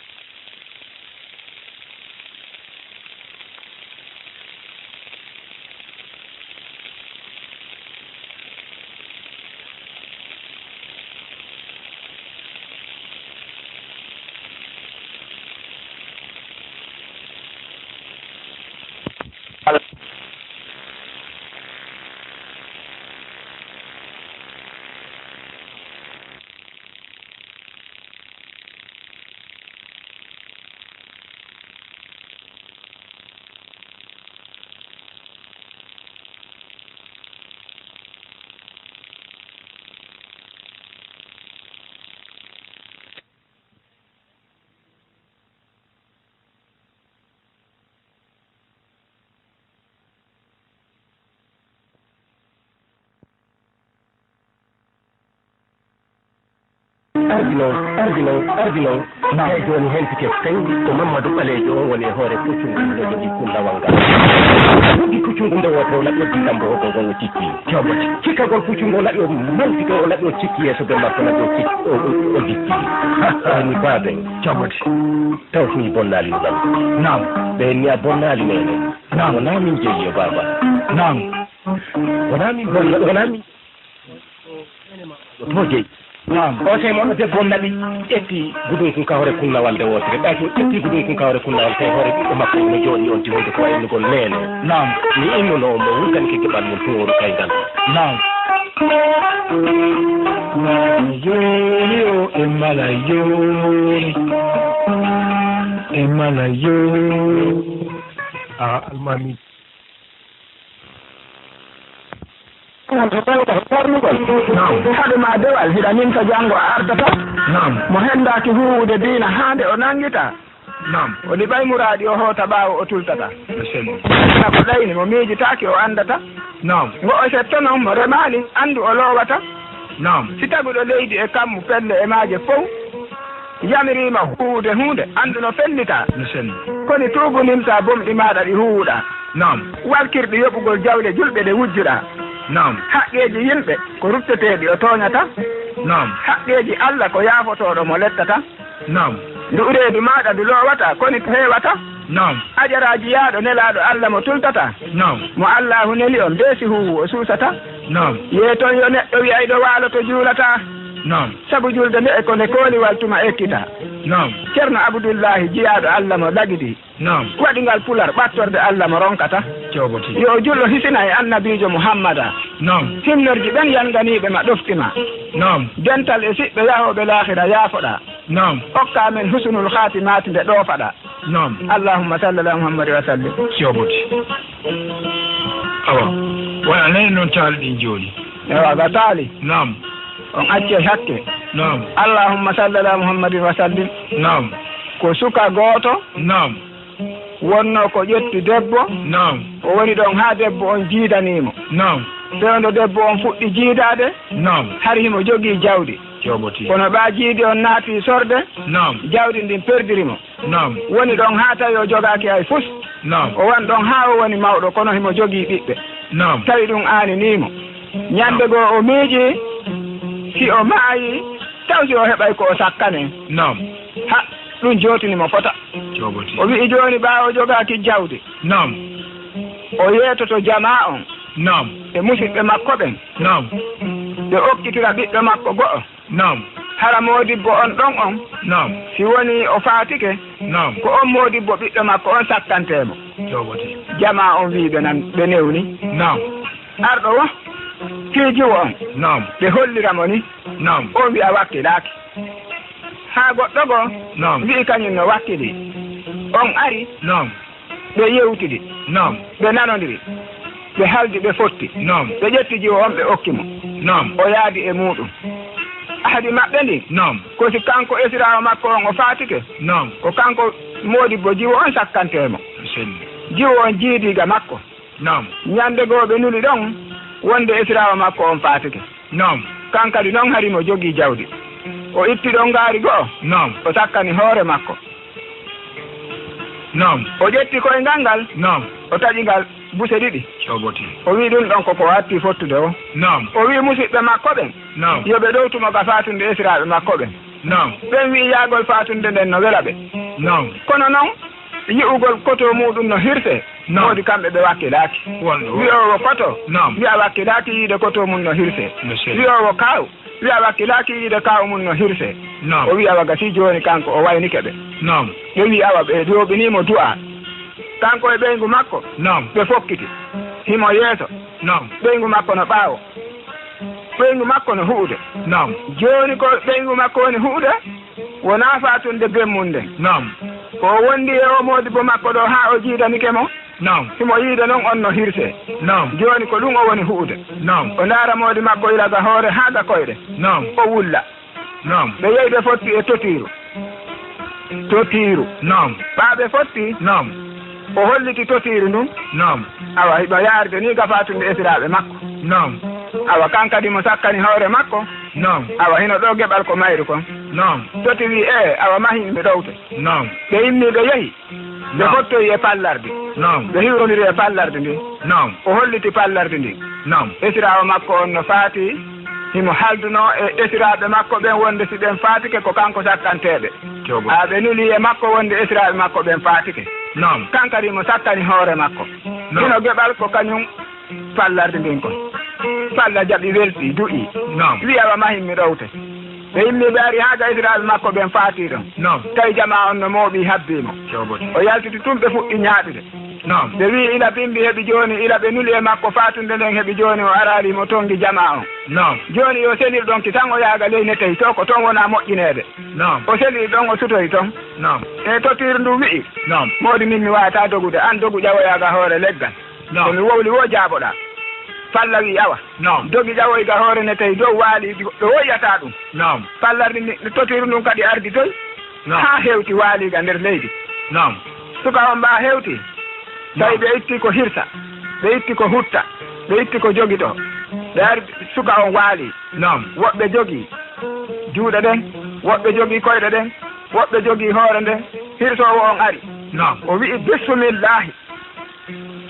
ardino hay joni hentike feŋ ko Mamadou Ɓalejo on woni e hoore puccungu nde jogii kullawal ngal jogii puccungu nde woto laɓɓoddi ɗambo o gon o cikki coɓati cikkagol puccungu o laɓi o mawtike o laɓi o cikki yeeso ɓe makko laɓi o jikki ni baabe coɓati tawtini bonnali ɗam nam ɓe ni a bonnali mene nam wona min jeeyi o baba nam wona min to jeeyi o sey moɗo debbo naɓi ƴetti gudum kun kawre kunnawal nde wotere ɓayto ƴetti gudum kun kawre kunnawal tawi hoore ɓiɗɗo makko no jooɗi on tiwonde ko waynnugol nene nam mi innuno mo wurganke keɓal mum tuworu kaygal nam Yoni o emala yoni almami haɗu ma dewal hiɗa ninta janngo a ardata mo henndaki huwude diina haande o nanngita o ɗiɓay muraadi o hoota ɓaawo o tultata na ko ɗayni mo miijitaaki o anndata ngo o setto noon mo remaali anndu o loowata si taguɗo leydi e kammu pelle e maaje fof yamiriima huwude hunde anndu no fellita koni tuubunimta bomɗi maaɗa ɗi huwuɗa walkirɗi yoɓugol jawle julɓe ɗe wujjuɗa haqqeeji yimɓe ko rutteteeɗi o tooñata haqqeeji Allah ko yaafotoɗo mo lettata ndu ureedu maɗa ndu loowata koni heewata ajaraaji yaaɗo nelaaɗo Allah mo tultata mo Allahu neli on beesi huwu o suusata yeeton yo neɗɗo wiyayɗo waalo to juulata sabu julde nde e ko nde kooliwal tuma ekkita ceerno Abdoullahi jiyaaɗo Allah mo lagidi waɗingal pular ɓattorde Allah mo ronkata yo jullo hisina e annabiijo Muhammada hinnorji ɓen yanganiiɓe ma ɗoftima dental e siɓɓe yahooɓe laahira yaafoɗa hokka men husnul khatimati nde ɗoofaɗa allahumma salli ala Muhammad wa sallim awa wona nani noon taali ɗin jooni ewa taali on acce hakke allahumma salli ala Muhammadin wa sallim ko suka gooto wonno ko ƴetti debbo o woni ɗon haa debbo on jiidanimo fewndo debbo on fuɗɗi jiidade hari himo jogii jawdi kono ɓa jiidi on naati sorde jawdi ndin perdirimo woni ɗon haa tawi o jogaaki hay fus o won ɗon haa o woni mawɗo kono himo jogii ɓiɓɓe tawi ɗum aaninimo ñande goo o miiji si o maayi taw si o heɓay ko o sakkane ha ɗum jootinimo fota o wi'i jooni ɓaawo jogaaki jawdi o yeetoto jama on e musidɓe makko ɓen ɓe okkitira ɓiɗɗo makko go'o hara moodibbo on ɗon on si woni o faatike ko on moodibbo ɓiɗɗo makko on sakkantemo jama on wiiɓe nan ɓe newni arɗo wo kiijiwo on ɓe holliramo ni on wi'a wakkilaaki haa goɗɗo goo wi'i kañum no wakkili on ari ɓe yewtidi ɓe nanodiri ɓe haldi ɓe fotti ɓe ƴetti jiwo on ɓe okkimo o yaadi e muɗum ahadi maɓɓe ndi ko si kanko esirawo makko on o faatike ko kanko moodibbo jiwo on sakkantemo jiwo on jiidiga makko ñande goo ɓe nuli ɗon wonde esirawo makko on faatike kankadi noon harimo jogii jawdi o itti ɗon ngaari go'o o sakkani hoore makko o ƴetti koye ngal ngal o taƴi ngal buse ɗiɗi coboti o wi ɗum ɗon koko watti fottude o nam o wi musidɓe makko ɓen nam yoɓe ɗowtumo ga fatunde esiraɓe makko ɓen nam ɓen wi yaagol fatunde nden no wela ɓe nam kono noon yi'ugol koto muɗum no hirse woodi kamɓe ɓe wakkilaki wi'owo koto wi'a wakkilaki yiide koto mum no hirse wi'owo kaw wi'a wakkilaki yiide kaw mum no hirse o wi'a waga si joni kanko o waynike ɓe ɓe wi awa ɓe joɓinimo du'a kanko e ɓeygu makko ɓe fokkiti himo yeeso ɓeygu makko no ɓaawo ɓeygu makko no huude joni ko ɓeygu makko woni huude wona fatunde bemmum nden ko wondi e o modibo makko ɗo ha o jiidanike mo himo yiide noon on no hirse joni ko ɗum o woni huude o ndaara modi makko ilaga hoore haga koyɗe o wulla ɓe yehi ɓe fotti e totiru ɓaaɓe fotti o holliti totiru ndun awa hiɓa yaarde ni gafatunde esiraɓe makko awa kankadi mo sakkani hoore makko awa hino ɗo geɓal ko mayru kon toti wi awa mahinɓe ɗowte ɓe immi ɓe yehi ɓe fottoyi e pallarde ɓe hiwrodiri e pallarde ndi o holliti pallarde ndi esirawo makko on no faati himo halduno e esiraɓe makko ɓen wonde si ɓen faatike ko kanko sakkanteɓe ɓe nuli e makko wonde esiraɓe makko ɓen faatike kankadi mo sakkani hoore makko hino geɓal ko kañum pallarde ndin kon palla jaɓi welti du'i wi awa mahinmi ɗowte ɓe yimmi ɓe ari haga esiraɓe makko ɓen faati ɗon tawi jama on no mooɓi habbimo o yaltiti tum ɓe fuɗɗi ñaaɗude ɓe wi ila bimbi heeɓi joni ila ɓe nuli e makko fatunde nden heeɓi joni o ararimo tongi jama on joni yo selir ɗon ki tan o yaaga ley ne tawi to ko toon wona moƴƴineede o selir ɗon o sutoyi toon e totir ndu wi'i modi min mi wawata dogude an dogu ƴawoyaga hoore leggal komi wowli wo jaaboɗa falla wi awa dogi ƴawoyga hoore ne tawi dow waali ɗo woyyata ɗum fallardi totiru ndun kadi ardi toy ha hewti waaliga nder leydi suka on mba hewti tawi ɓe itti ko hirsa ɓe itti ko hutta ɓe itti ko jogito ɓe ari suka on waali woɓɓe jogi juuɗe ɗen woɓɓe jogi koyɗe ɗen woɓɓe jogi hoore nden hirsowo on ari o wi'i bismillahi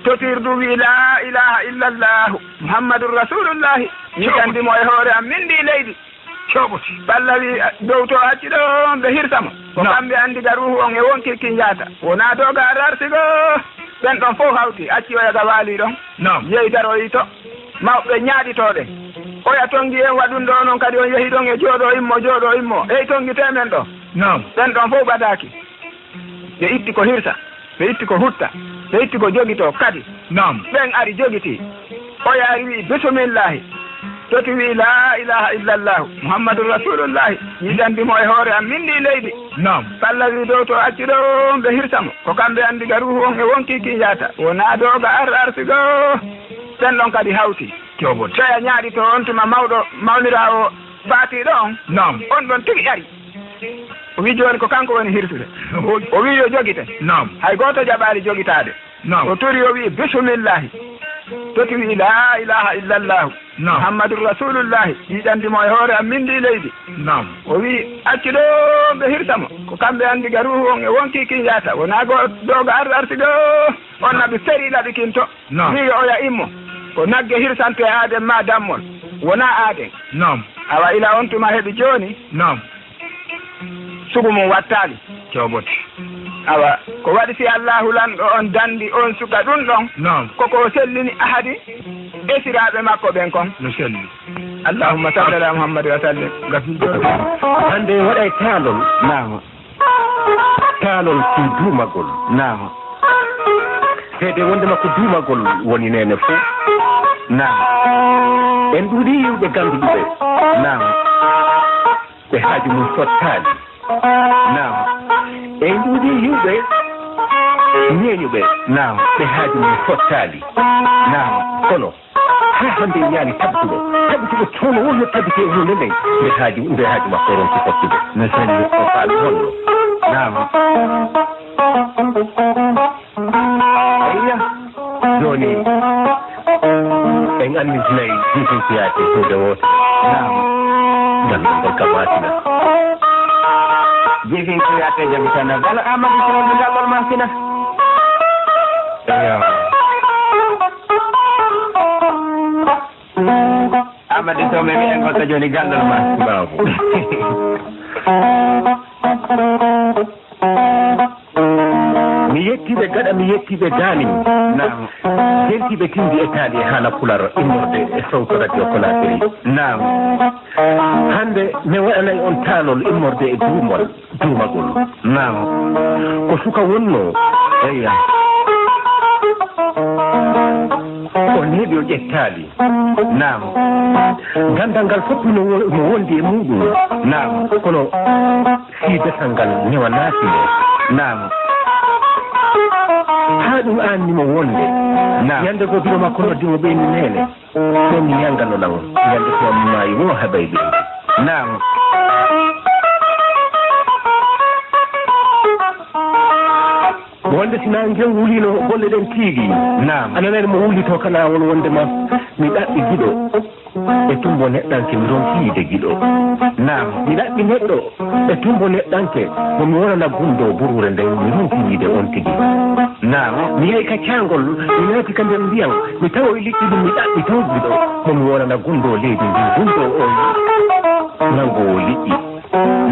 totirdu wi la ilaha illallahu muhammadun rasulullahi ñiƴandimo e hoore am min ndi leydi coɓoti balla wi dow to acci ɗo ɓe hirsamo ko kamɓe andiga ruhu on e wonkirki jaata wona doga ararsigo ɓen ɗon fof hawti acci oyaga waali ɗon yeydaroyi to mawɓe ñaaɗitoɗe oya tongi en waɗum ɗo noon kadi on yehi ɗon e jooɗo immo ey tongitemen ɗo ɓen ɗon fof ɓadaki ɓe itti ko hirsa ɓe itti ko hutta ɓe itti ko jogito kadi ɓen ari jogiti o yaari wi bismillahi toti wi la ilaha illallahu muhammadun rasulullahi yiɗandimo e hoore am min ndi leydi falla wi dow to acci ɗo ɓe hirsamo ko kamɓe andiga ruhu on e wonkiki yaata wona doga arsigo ɓen ɗon kadi hawti soya ñaaɗi to on tuma mawɗo mawnirawo baatiɗo on ɗon tigi ari o wi joni ko kanko woni hirsude o wi yo jogite hay goto jaɓali jogitade o tori o wi bismillahi toti wi la ilaha illallahu muhammadun rasulullahi yiɗandimo e hoore am min ndi leydi o wi acci ɗo ɓe hirsamo ko kamɓe andiga ruhu on e wonkiki yaata wona doga arsigo on naɓe feri laɓi kinto wi oya immo ko nagge hirsante aaden ma dammol wona aaden awa ila on tuma heeɓi joni sugu mum wattali coɓoti awa ko waɗi si allahu lanɗo on dandi on suka ɗum ɗon koko sellini ahadi esiraɓe makko ɓen kon no selli allahumma salli ala muhammadi wa sallim hande waɗay taalol taalol fi duumagol seede wonde makko duumagol woni nene fof en ɗuuɗi yiwɓe ganduɗuɓe ɓe haaju mum sottali en ɗuuɗi yiwɓe ñeeñuɓe ɓe haaju mum sottali kono ha hande yaani tabtuɗo toon wonno tabite e hunde nden nde haaju makko ronki fottude no selli o faami holno eya joni en andintinayi jifintoyaate hunde woto ngandugol kam watina jifintoyaate jaɓi tana gala amadou sodo ngallol ma sina eya amadi to mi wi'en goɗɗo joni gandal ma babu mi yettiɓe gaɗa mi yettiɓe damin nam jeltiɓe tindi e taali e haala pular immorde e sawto radio Konakiri nam hande mi waɗanayi on taalol immorde e duumagol nam ko suka wonno eyya o neeɓi o ƴettaali nam gandal ngal fof no wondi e muɗum nam kono si desal ngal newa naatimo nam haa ɗum annimo wonde yande goo biro makko noddimo ɓeyni nene ɗo mi yangano nan yande to maayi wo haɓay ɓe nam wonde sina jen wulino golle ɗen tiigui nam ananani mo wulito ka lawol wondema mi ɗaɓɓi giɗo e tumbo neɗɗanke mi ronki yiide giɗo nam mi ɗaɓɓi neɗɗo e tumbo neɗɗanke momi wonana gundo burure nden mi ronki yiide on tigui nam mi yehi ka cangol mi naati ka nder ndiyam mi tawoy liɗɗi ɗum mi ɗaɓɓi taw giɗo momi wonana gundo leydi ndi gundo o nangowo liɗɗi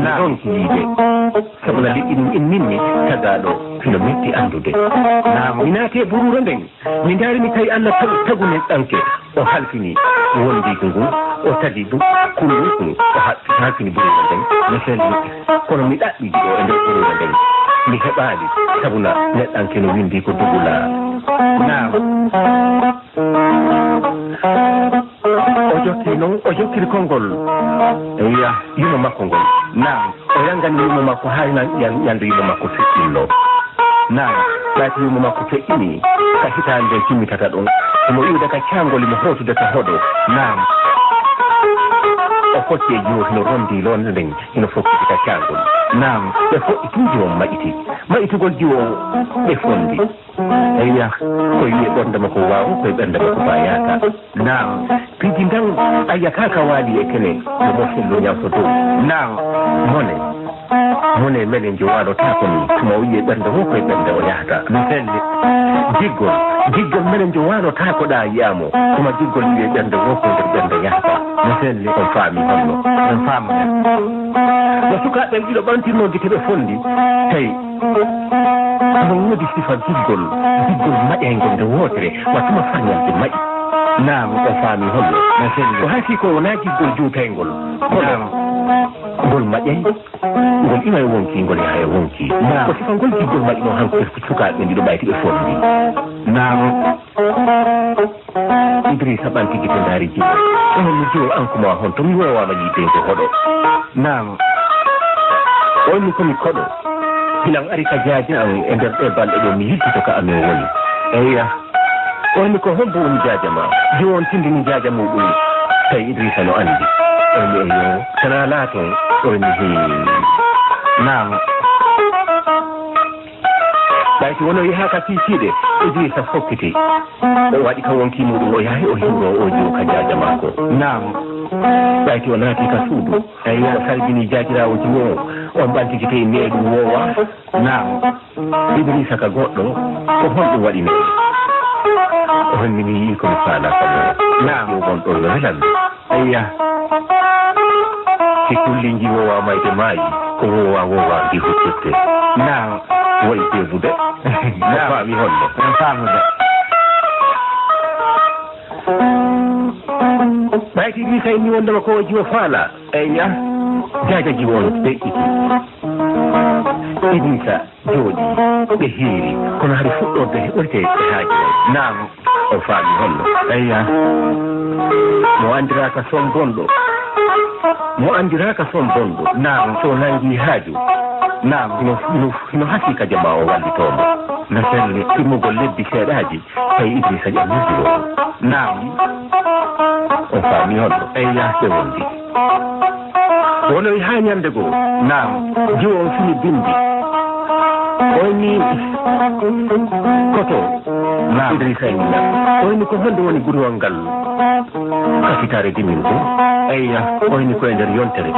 mi ronki yiide sabuna liɗɗi ɗum imminmi tagaɗo hino metti andude mi naati e burure nden mi ndaari mi tawi Allah tagu neɗɗanke o halfini wondigu ngu o tagi ɗum kullugu o halfini burure nden mi selli kono mi ɗaɓɓi giɗo e nder burure nden mi heɓaali sabuna neɗɗanke no windi ko dugula o jotti noon o jottiri konngol eya yimo makko ngol o yangani yimo makko haa yande yimo makko feƴƴinno ɓaati yimo makko feƴƴini ka hitaande nde timmitata ɗon omo iwde ka caangol imo hootude to hoɗo o fotti e jiwo hino rondi londe nden hino fokkiti ka caangol ɓe foɗɗi tun jiwo maƴitugol jiwo ɓe fondi eya koye wiye ɓordema ko waaw koye ɓerdema ko bayata piiji ndan a yiyata ka waali e kene no mosello ñawto dow mone menen jowanotaako ni tuma wiye ɓernde wo koye ɓernde o yahata mi selli jiggol menen jowanotaako ɗa yiyamo tuma jiggol wiye ɓernde wo koye nder ɓernde yahata mi selli on faami holno on faamaya no sukaɓen ɗiɗo ɓantirno gite ɓe fondi tawi no woodi sifa jiggol maƴaygol nde wootere wattuma fañalde maƴi o faami holno mi selli ko haati ko wona jiggol juutaygol ngol maƴay ngol ina e wonki ngol yaha e wonki ko sifa ngol jiggol maƴino hanko sukaɓe ɗiɗo ɓayti ɓe fondi Idrissa ɓanti gite ndaari jiwo onon mi jiwo ankuma hon to mi wowama yiidego hoɗo on mi komi koɗo hilan ari ka jaaja an e nder ɗe balɗe ɗo mi yettito ka amin woni eya on mi ko hombo woni jaaja ma jiwo on tindini jaaja muɗum tawi Idrissa no andi on mi eyo sana laaton on ɓayti wono yaha ka fiiciɗe Idrissa fokkiti o waɗi ka wonki muɗum o yahi o hiwro o jiwo ka jaaja makko ɓayti o naati ka suudu o salbini jaajirawo jiwo on ɓantigite e neeɗu wowa Idrissa ka goɗɗo ko honɗum waɗi nene o honmini yii komi faala kamo gonɗo yo welanmi eya si kullinji wowa mayde maayi ko wowa ndi huccirte woy deebude o faami holno faamude ɓayti Idrissa inni wondema ko o jiwo faala eya jaaja jiwo on ɓeƴƴiti Idrissa jooɗi ɓe hiiri kono haɗi fuɗɗorde heɓorte e haaji o faami holno eya mo andiraka son bonɗo so nangi haaju hino hasi ka jama o wallitomo no selli timmugol lebbi seeɗaji tawi Idrissa ƴammirdi o faami holno eya ɓe wondi wonoyi ha ñande goo jiwo on fini bindi oyni koto Idrissa ina oyni ko honde woni gurwal ngal ka fitare dimin ko eyya oyni koye nder yontere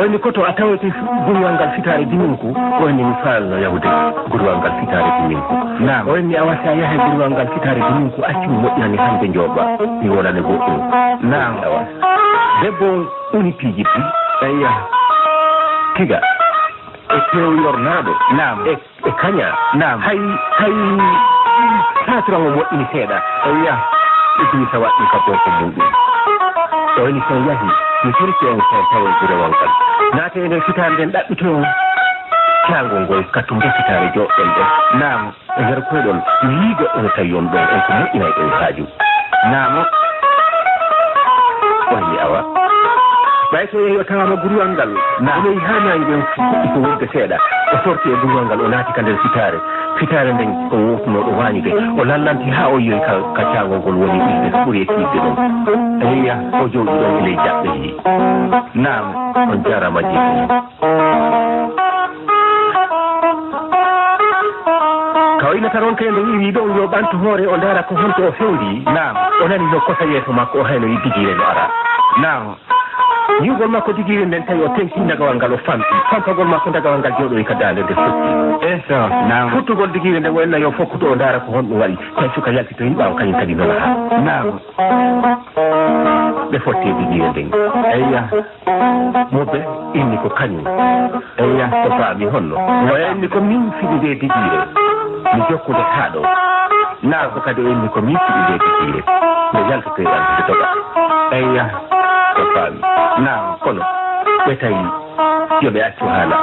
oyni koto a tawete gurwal ngal fitare dimin ko oyni mi faalno yahude gurwal ngal fitare dimin ko naam oyni a wasa yahe gurwal ngal fitare dimin ko accu moƴƴani hande jooɓa mi wonane goɗɗum naam awa debbo uni piijiddi eyya tiga e tew yornaɗo naam e kaña naam hay saturango moƴƴini seeɗa eyya ɗum sa waɗɗi ka boko muɗum o woni so yahi mi firti on so tawe gurewal ngal naate nder fitare nden ɗaɓɓito cangol ngol kattu defitare joɗɗon ɗon naam e nder koyɗon mi yii goɗɗo no tawi on ɗon on ko moƴƴinay ɗon haaju naamo wayni awa ɓay so yehi o tawama gurwal ngal o yehi ha nangue on fuɗɗi ko wonde seeɗa o sorti e gurwal ngal o naati ka nder fitare nden o woftunoɗo wañude o lallanti ha o yoyi ka cangol ngol woni ɓilde so ɓuuri e tiidde ɗon eyya o jowɗi ɗon e ley jaɓɓe yi naam on jarama jiɗo kawinata ron kende wi ɗon yo ɓantu hoore o dara ko honto o fewndi naam o nani no kosa yeeso makko o hayno digire no ara naam yiwgol makko digiri nden tawi o tengti dagawal ngal o fampagol makko dagawal ngal jooɗoyi ka dande nde futti naam futtugol digiri nde wonno yo fokkuto o daara ko honɗum waɗi tawi suka yaltito yiɓawa kañum kadi noon ha naam ɓe fotti digiri nden eyya moɓɓe inni ko kañum eyya o faami honno o inni ko min fiɗi nde digire mi jokkude haa ɗo naam ko kadi o inni ko min fiɗi nde digire mi yaltito e altude toɓa eyya o faami naam kono ɓe tawi yoɓe accu haala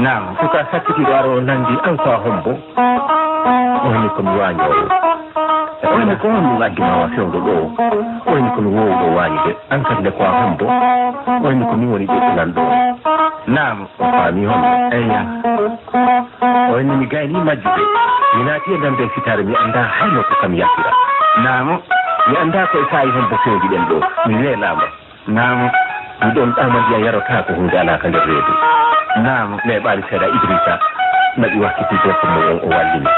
naam suka sakkitiɗo aro nandi an ko a hombo woni komi wañowo woni ko honɗum addimawa fewdo ɗo woni komi wowɗo wañude an kadi nde ko a hombo woni ko min woni ƴeɗɗunan ɗo naam o faami honno eyya woni mi gayni majjude mi naati e dande fitare mi anda hayno ko kam yattira naam mi anda koye saayi hombo fewdi ɗen ɗo mi weelama naam mi ɗon ɗama mbiya yarota ko hunde ala ka nder reedu naam mais ɓaali seeɗa Idrissa naɓi wakkiti gorko mo on o wallini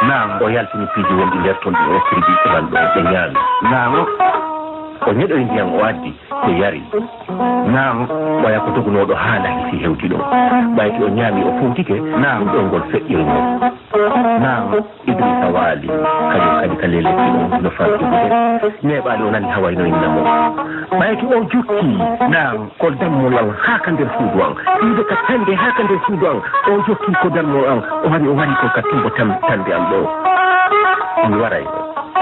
naam o yaltini piiji wonɗi nder toon ɗi o okkiri ɓiɓɓe man ɗo ɓe ñaami naam o ñeɗoye ndiyam o addi ɓe yari naam waya ko dogunoɗo haala hisi hewti ɗo ɓayti o ñaami o fowtike naam ɗon ngol feƴƴilmo naam Idrissa waali kañum kadi ka lelekki ɗon no farjude neɓaali o nani hawayno innamo ɓayti o jokki naam ko dammol an haa ka nder suudu an wiide ka tande haa ka nder suudu an o jokki ko dammol an o wari ko ka tumbo tande am ɗo mi waray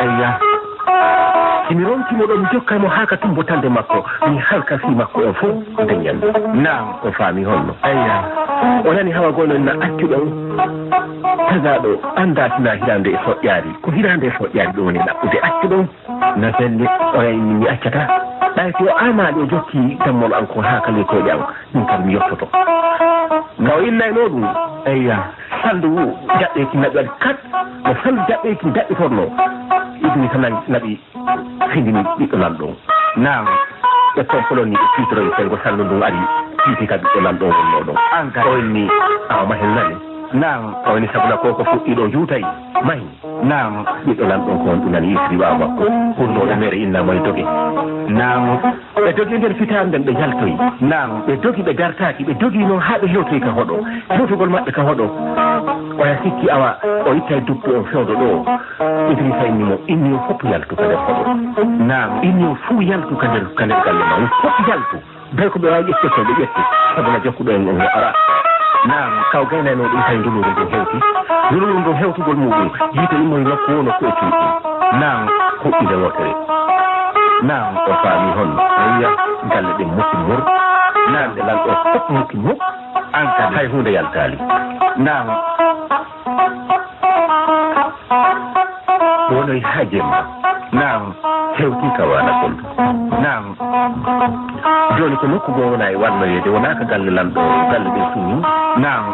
eyya simi ronkimo ɗo mi jokkamo haa ka tumbo tande makko mi halka fi makko on fof deñan naam o faami honno eyya o nani hawa gono na accuɗon tagaɗo anda sina hirande e foƴƴaari ko hirande e foƴƴaari ɗo woni ɗaɓɓude accuɗon na selli o yayni mi accata ɓayti o amaɗi o jokki dammol an ko haa ka lekoɗe an ɗum kam mi yottoto nga o innayno ɗum eyya saldu jaɓɓeki naɓi waɗi kat no saldu jaɓɓeki daɓɓitorno Idrissa naɓi findini ɓiɗɗo nan ɗon naam ɓe kompoloni ɓe piitoroye tawi ko sallu ndun ari piiti ka ɓiɗɗo nan ɗon wonno ɗon o inni awa mahel nani naam o woni sabuna koko fuɗɗiɗo juutayi mahi naam ɓiɗɗo nan ɗon ko won ɗum nani yisri ɓawa makko ɓurnoɗo mere innamo e doge naam ɓe dogi nder fitare nden ɓe jaltoyi naam ɓe dogi ɓe dartaki ɓe dogi noon haa ɓe hewtoyi ka hoɗo hewtugol maɓɓe ka hoɗo oya sikki awa o ittay duppu on fewdo ɗo Idrissa innimo inni o fof yaltu ka nder hoɗo naam inni o fuu yaltu ka nder galle ma on fof yaltu bay ko ɓe wawi ƴetteto ɓe ƴetti sabuna jokkuɗo en on ara naam kaw gaynano ɗum tawi nduluru ndun hewti nduluru ndun hewtugol muɗum yiite immoye nokku wo nokku e cuuɗi naam huɓɓide wotere naam o faami honno oyiya galle ɗen mukki mur naam ɗe lalɗo fof mukki muk an kadi hay hunde yaltali naam wonoy ha jemma naam hewti ka wana kon naam joni ko nokku go wona e wannoyede wona ka galle lamɗo galle ɗen suumi naam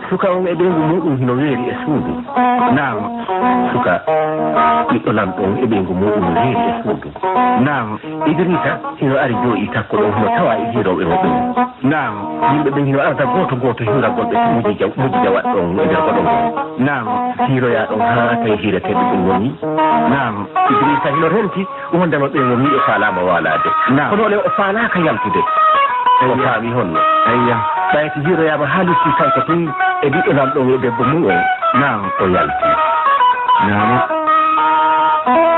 suka on e ɓeygu muɗum hino weeri e suudu naam suka ɓiɗɗo lamɗo on e ɓeygu muɗum no weeri e suudu naam Idrissa hino ari jooɗi takko ɗon hino tawa e hiiroɓe mo ɗum naam yimɓe ɓen hino arda goto hira gonɓe mujji jawat ɗon e nder goɗo ngo naam hiiroya ɗon ha tawi hiireteɓe ɓen woni naam Idrissa hino renti wondema ɓen woni e faalama walade kono le o faalaka yaltude o faami honno ayya ɓayti hiiroyama haalisti kanko tun e ɓiɗɗo lamɗo e debbo mum o naam o yalti naam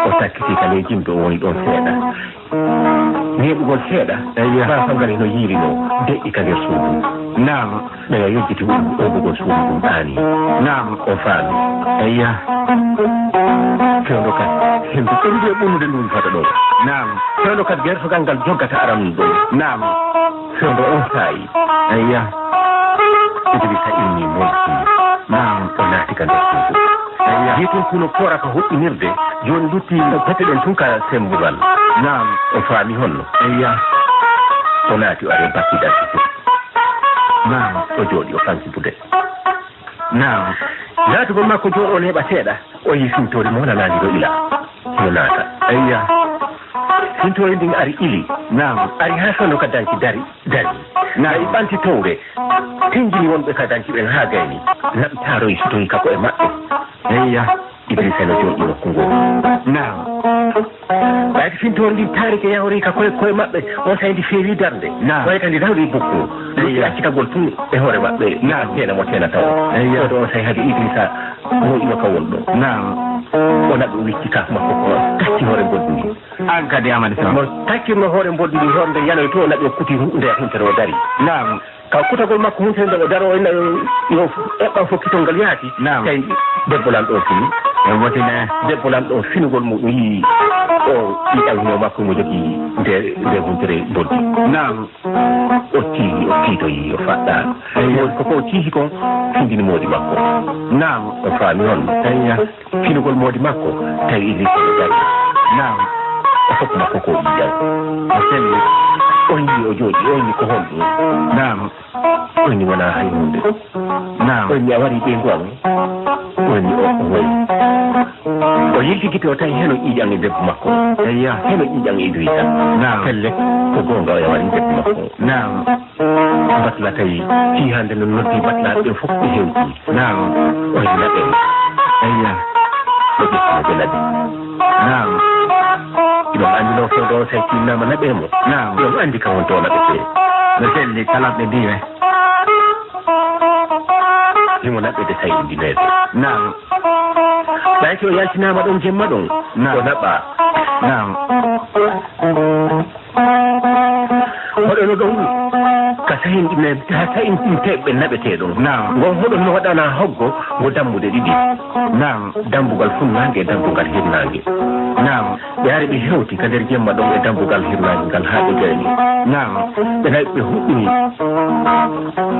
o takkiti kale jimɓe o woni ɗon seeɗa neɓugol seeɗa bafangal heno yiirino deƴƴi ka nder suudu naam ɓeya yejjiti oɓugol suudu ɗum ɗaani naam o faami ayya fewndo kad hembe ɓendi e ɓunnude ndun fota ɗo naam fewndo kad gertogal ngal joggata aran ɗon naam fewndo on saayi ayya Idrissa inni molti naam o naati ka nder suudu jeeton kuno pora ko huɗɗinirde joni lutti pete ɗen tun ka sembugal naam o faami honno ayya o naati o are bakkiɗaki naam o jooɗi o fansibude naam naatugol makko jooɗo on heɓa seeɗa o yi fintori mo wonanaani ɗo ila no naata ayya fintori ndin ari ili naam ari haa sono ka danki dari na i ɓanti towre tenjini wonɓe ka danki ɓen haa gayni naɓi taaroyi sutoyi kako e maɓɓe ayya Idrissa no jooɗi nokku ngoo naam ɓayti fintori ndin taarike yahori ka koye maɓɓe on tawi ndi feewi darde wayta ndi rawri bukku accitagol tun e hoore maɓɓe teena mo teena taw oɗo on tawi hade Idrissa moƴino ka wonɗo o naɓe wicci kaf makko ko tacci hoore mboddi ndi an kadi Amadou Sow mo taccirno hoore mboddi ndi hoore nde yanoy to o naɓe kuti nde huntere o dari naam ka kutagol makko huntere nde o daro yo eɓɓan fof kitol ngal yaati tawi debbo lamɗo fini debbo lamɗo finugol muɗum yii o ɗiɗawhino makko mo jogii nde huntere mboddi naam o tiihi o tiitoyi o faɗɗa woni koko tiihi kon findini moodi makko naam o faami honno ayya finugol moodi makko tawi Idrissa o dari naam o fokk makko ko ƴiƴaw o selli on yi o jooɗi on ni ko honɗum naam on ni wona hay hunde naam on ni a wari ɓeygu am on ni o woyi o yiltigiti o tawi heno ƴiƴan e debbo makko ayya heno ƴiƴan e Idrissa naam pelle ko goonga o yawari debbo makko naam batla tawi fii hande no noddi batlaɓe ɓen fof ɓe hewti naam oye naɓe ayya ɓe ƴettino ɓe naɓe naam iɗon anndi no fewdo o tawi tinnama naɓe mo naam ɗon anndi ka wonto naɓe fee no selli kalaɓe ndiwe himo naɓɓede tawi indineede naam ɓayke o yaltinama ɗon jemma ɗon o naɓa naam hoɗono ɗon ka sahin ɗine ha sahin ɗin teɓɓe naɓeteɗon naam gon hoɗon no waɗana hoggo ngo dammude ɗiɗi naam dambugal funnange e dambugal hirnange naam ɓe ari ɓe hewti ka nder jemma ɗon e dambugal hirnange ngal haa ɓe gayni naam ɓe nayi ɓe huɗɗini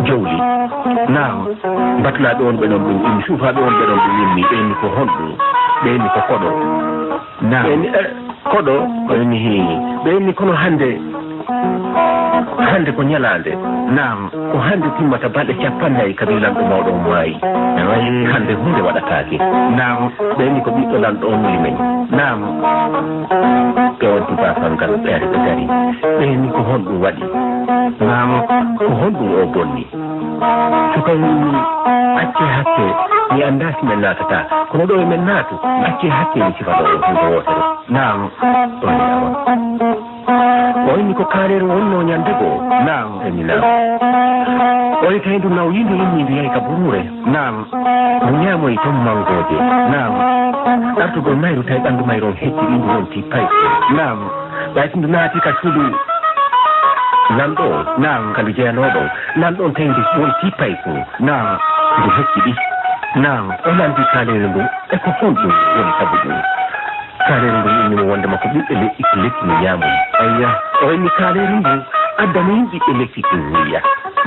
jowli naam batulaɓe on ɓe ɗon ɗum immi suufaɓe on ɓe ɗon ɗum immi ɓeyni ko honɗum ɓeyni ko koɗo naam ɓeyni koɗo ɓeyni ɓeyni kono hande ko ñalande naam ko hande timmata balɗe 50 kadi lamɗo mawɗo o maayi hande hunde waɗatake naam ɓeyni ko ɓiɗɗo lamɗo on limeñ naam ɓe on tubafal ngal ɓeere ɓe dari ɓeyni ko honɗum waɗi naam ko honɗum o bonni sukan acce hakke mi annda si men naatata kono ɗo emen naatu acce hakke mi sifaɗo o hunde wotere naam ɗon yawa o inni ko kaalere wonno ñande goo naam emi naam oni tawi ndu nawyinde inni ndu yahi ka burure naam mo ñaamoyi ton mangoje naam ɗartugol mayru tawi ɓanndu mayru on hecci ɗindu wonti pay naam ɓayti ndu naati ka suudu lamɗo o naam ka ndu jeyanoɗo lamɗo on tawi ndu wonti pay ko naam ndu hecci ɗi naam o landi kaalere ndu e ko honɗum woni sabu ɗum kaalere ndu innimo wondema ko ɓiɓɓe lekki no ñaamoyi ayya o inni kaalere ndu addanoyin ɓiɓɓe lekki ɗum wiya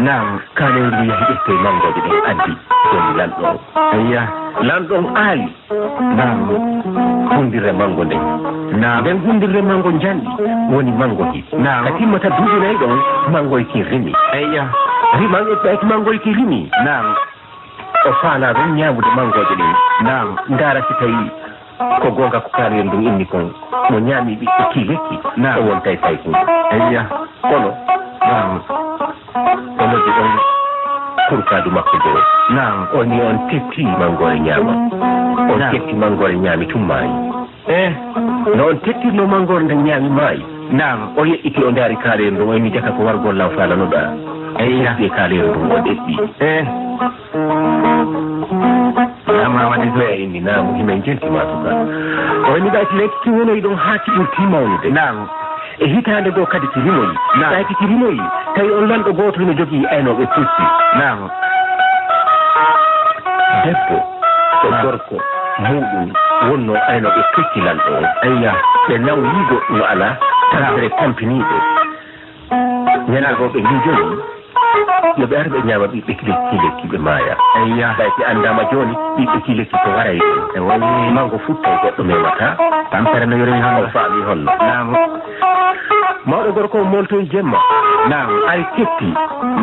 naam kaalere ndu yahi ƴette mangoje ɗen addi joni lamɗo o ayya lamɗo on aali naam hundirre mango nden naam nden hundirre mango janɗi woni mango ki naam ka timmata duuɓi nayi ɗon mangoye kin rimi ayya rimango ɓeyti mangoye ki rimi nam o faala ɗon ñamude mangoje ɗin nam ndaara si tawi ko gonga ko kaaliyen ɗum inni kon mo ñaami ɓiɓɓe kiilekki o won tay tay ɗum eya kono nam o noddi ɗon kurkadu makko ɗo nam o ni on tetti mangore ñaama on tetti mangore ñaami tummaayi no on tettirno mangore nde ñaami maayi nam o yeƴƴiti o ndaari kaaliyen ɗum o inni jaka ko wargol law faalanoɗa eya ɓe kaaliyen ɗum o ɗeɗɗi nama waɗi doya inni namu himen jeltima suka o inni ɓayti lekki timonoyi ɗon haa tiɗirti mawnude nam e hitande goo kadi ki rimoyi ɓayti ki rimoyi tawi on lanɗo gooto no jogii aynoɓe pucci nam debbo e gorko muɗum wonno aynoɓe pucci lanɗo on ayya ɓe naw yiigo no ala tampere tampiniɓe ñanago ɓe lijoyi yoɓe ar ɓe ñaama ɓiɓɓe kilekki ɓe maaya eyya ɓayti anndama jooni ɓiɓɓe kilekki ko waray e woni mango futta e goɗɗo memata tampere no yorimi hano faami holno nam mawɗo gorko o moltoye jemma nam ay ketti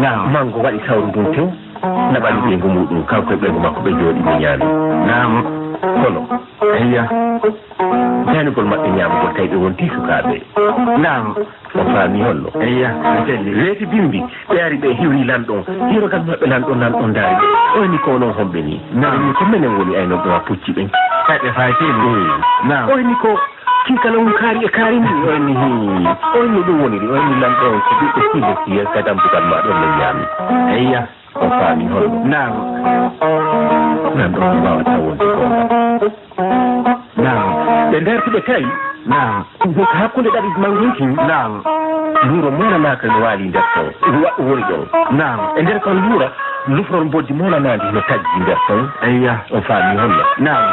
nam mango waɗi sawru ndun tew naɓani ɓeygu muɗum kanko e ɓeygu makko ɓe jooɗi ɓe ñaami nam kono eyya danugol maɓɓe ñaamugol tawi ɓe wonti sukaaɓe nam o faami holno eyya selli weeti bimbi ɓe ari ɓe hiwri lanɗon hirogal maɓɓe lanɗon daari ɓe oyni ko noon homɓe ni nam ko minen woni aynoɓe ma pucci ɓen kaɓe faatini nam oyni ko kinkala mum kaari e kaari ndi oyni ɗum woniri oyni lanɗon ko ɓiɓɓe kilekki kadambugal ma ɗon no ñaami eyya o faami holno nam ɗon ko wawata wonde gonga nam ɓe ndartiɓe tawi nam hakkunde ɗaɗi mangoyki nam luuro molanaka no waali nder ton woni ɗon nam e nder kon luura lufron boddi molanadi no taggi nder ton eyya o faami holno nam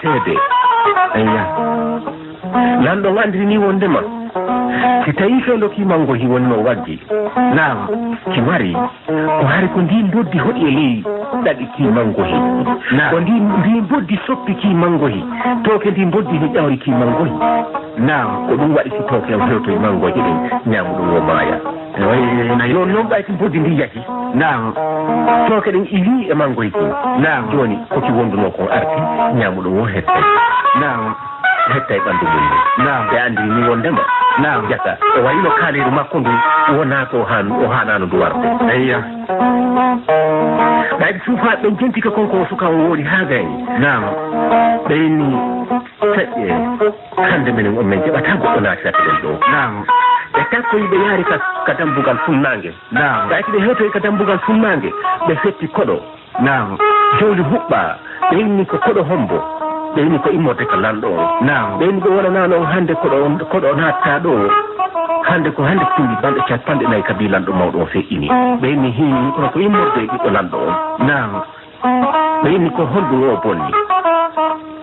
seede eyya lanɗon andiri ni wondema si tawi fendoki mangohi wonno waggi nam ki mari ko hari ko ndi boddi hoɗi e ley ɗaɗi ki mangohi ko ndi boddi soppi ki mangohi toke ndi boddi ni ƴawri ki mangohi nam ko ɗum waɗi si toke en hewto e mangoji ɗin ñamuɗum o maaya joni noon ɓayti boddi ndi yaki nam toke ɗen ili e mangohi ki nam joni koki wonduno kon arti ñamuɗum o hettay nam hettay ɓanndu mum ni nam ɓe andiri ni wondema nam jaka o wayino kaaleru makko ndu wona ko o hanano ndu warde eyya ɓayde suufaɓe ɓen jentika konko suka o woodi haa gayni nam ɓeyni feƴƴe hande minen on min jaɓata goɗɗo naatirata ɗen ɗo nam ɓe takkoyi ɓe yaari ka dambugal funnangue nam ɓayti ɓe hewtoyi ka dambugal funnangue ɓe fetti koɗo nam jowli huɓɓa ɓeyni ko koɗo hombo ɓeyni ko immorde ko lanɗo on nam ɓeyni ɓe wonanano on hande koɗo natta ɗo hande timmi balɗe capanɗe nayyi kabi lanɗo mawɗo o feƴƴini ɓeyni kono ko immorde e ɓiɗɗo lanɗo on nam ɓeyni ko honɗum o bonni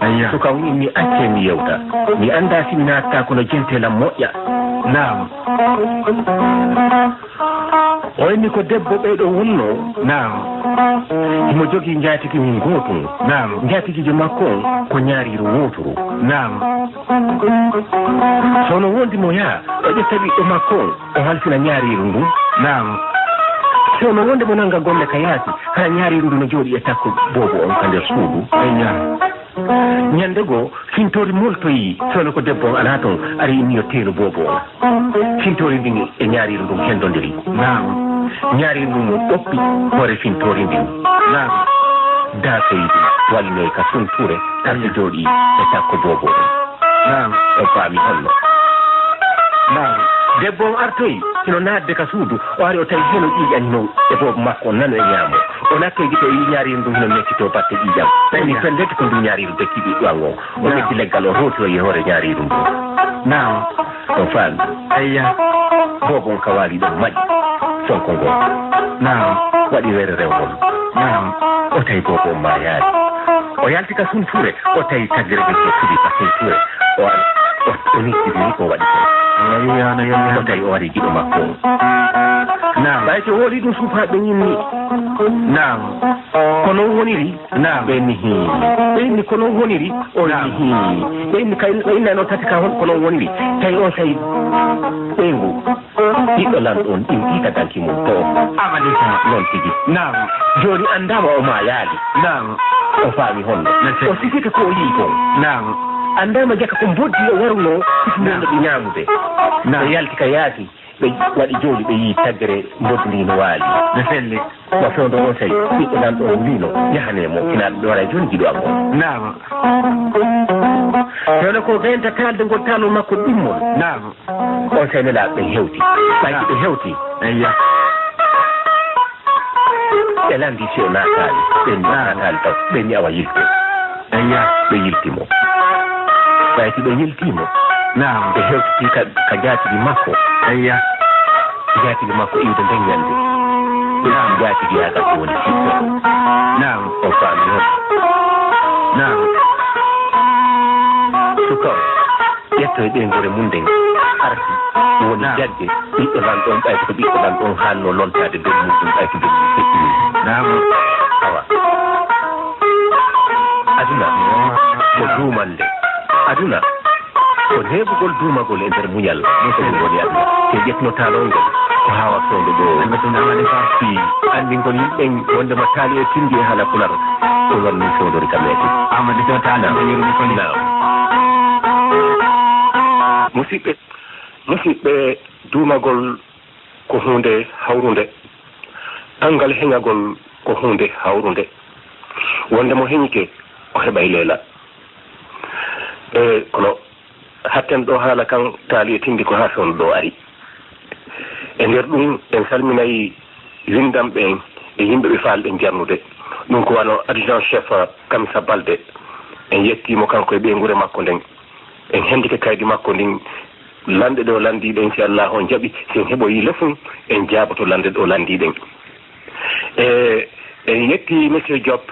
ayya so kam mi acce mi yewta mi anda simi natta kono jentelam moƴƴa nam o inni ko debbo ɓeyɗo wonno nam himo jogii jaatigi mum gootum nam jaatigijo makko on ko ñaariru wooturu nam sono wondi mo yaa o ƴetta ɓiɗɗo makko on o halfina ñaariru ndun nam sono wonde mo nanga golle ka yaasi haa ñaariru ndu no jooɗi e takko boobo on ka nder suudu eyya ñande goo fintori moltoyi sono ko debbo on alaa toon ari inni yo teelu boobo on fintori ndin e ñaariru ndun hendondiri nam ñaariru ndun ɓoppi hoore fintori ndin nam daaseydi wallinoy ka sunture tarde jooɗi e takko boobo on nam o faami holno nam debbo on artoyi hino naatde ka suudu o ari o tawi heno ƴiiƴanino e boobo makko on nano e ñaamo o nattoy gito yi ñaariru ndum hino mekkito batte ƴiiƴam ɓayni fendete ko ndu ñaariru dekki ɓiɗɗoan o o ɓeddi leggal o rotiro e hoore ñaariru ndu nam o faami ayya boobo on ka waali ɗon maƴi sonko ngo nam waɗi were rewgol nam o tawi boobo on ma yaari o yalti ka sunture o tawi taggere ɓe ko suɗi ka sunture o nittiri ni ko waɗi ko o tawi o waɗi giɗo makko o ɓay to wooli ɗum suufaɓe ñimni ko noon woniri ɓenni ɓenni ko noon woniri o ɓenni ɓenna noon tati ka hon ko noon woniri tawi on tawi ɓeygu ɓiɗɗo lanɗon ɗin ɗitadanki mum to amalisa noon tigi joni andama o ma yaali o faami honno o sifita ko o yii kon andama jaka ko boddi o waruno sifinono ɓe ñamude o yalti ka yaati ɓe waɗi jooɗi ɓe yii taggere mboddi ndi no waali no felli mo fewdo on tawi ɓiɗɗo lanɗo o mbino yahanemo finaɗo ɓe waɗa joni jiɗo amon tewno ko gayenta talde ngol talo makko ɗimmol on tawi nelaɓe ɓe hewti ɓayki ɓe hewti ɓe landi si o natali ɓenni natali taw ɓenni awa yilte ɓe yiltimo ɓayti ɓe yiltimo ɓe hewtiti ka jatiɗi makko jatiɗi makko iwde nden ñande jatiɗi yaga ko woni sikko o faami on suka o ƴetto e ɓeygore mum nden arti woni jagge ɓiɗɗo lanɗon ɓayto ko ɓiɗɗo lanɗon hanno lontade dow muɗum ɓayto dow mum feƴƴini awa aduna ko duumalde aduna ko heɓugol duumagol e nder muñal ɗum woni aduna te ƴetno talol ngol ko hawa fewde ɗo fi anndingol yimɓen wondema taali e tindi e haala pular ɗum won min fewdori ka meete amadi to taala musidɓe duumagol ko hunde hawrude angal heñagol ko hunde hawrude wonde mo heñike o heɓay leela kono hatten ɗo haala kan taali e tindi ko ha fewno ɗo ari e nder ɗum en salminayi windamɓe en e yimɓe ɓe faalɗe jarnude ɗum ko wano adjudant chef Kamisa Balde en yettimo kanko e ɓeygure makko nden en hendike kaydi makko ndin lande ɗo landiɗen inchallah on jaaɓi sen heɓoyi lefum en jaaboto lande ɗo landiɗen en yetti monsieur Diop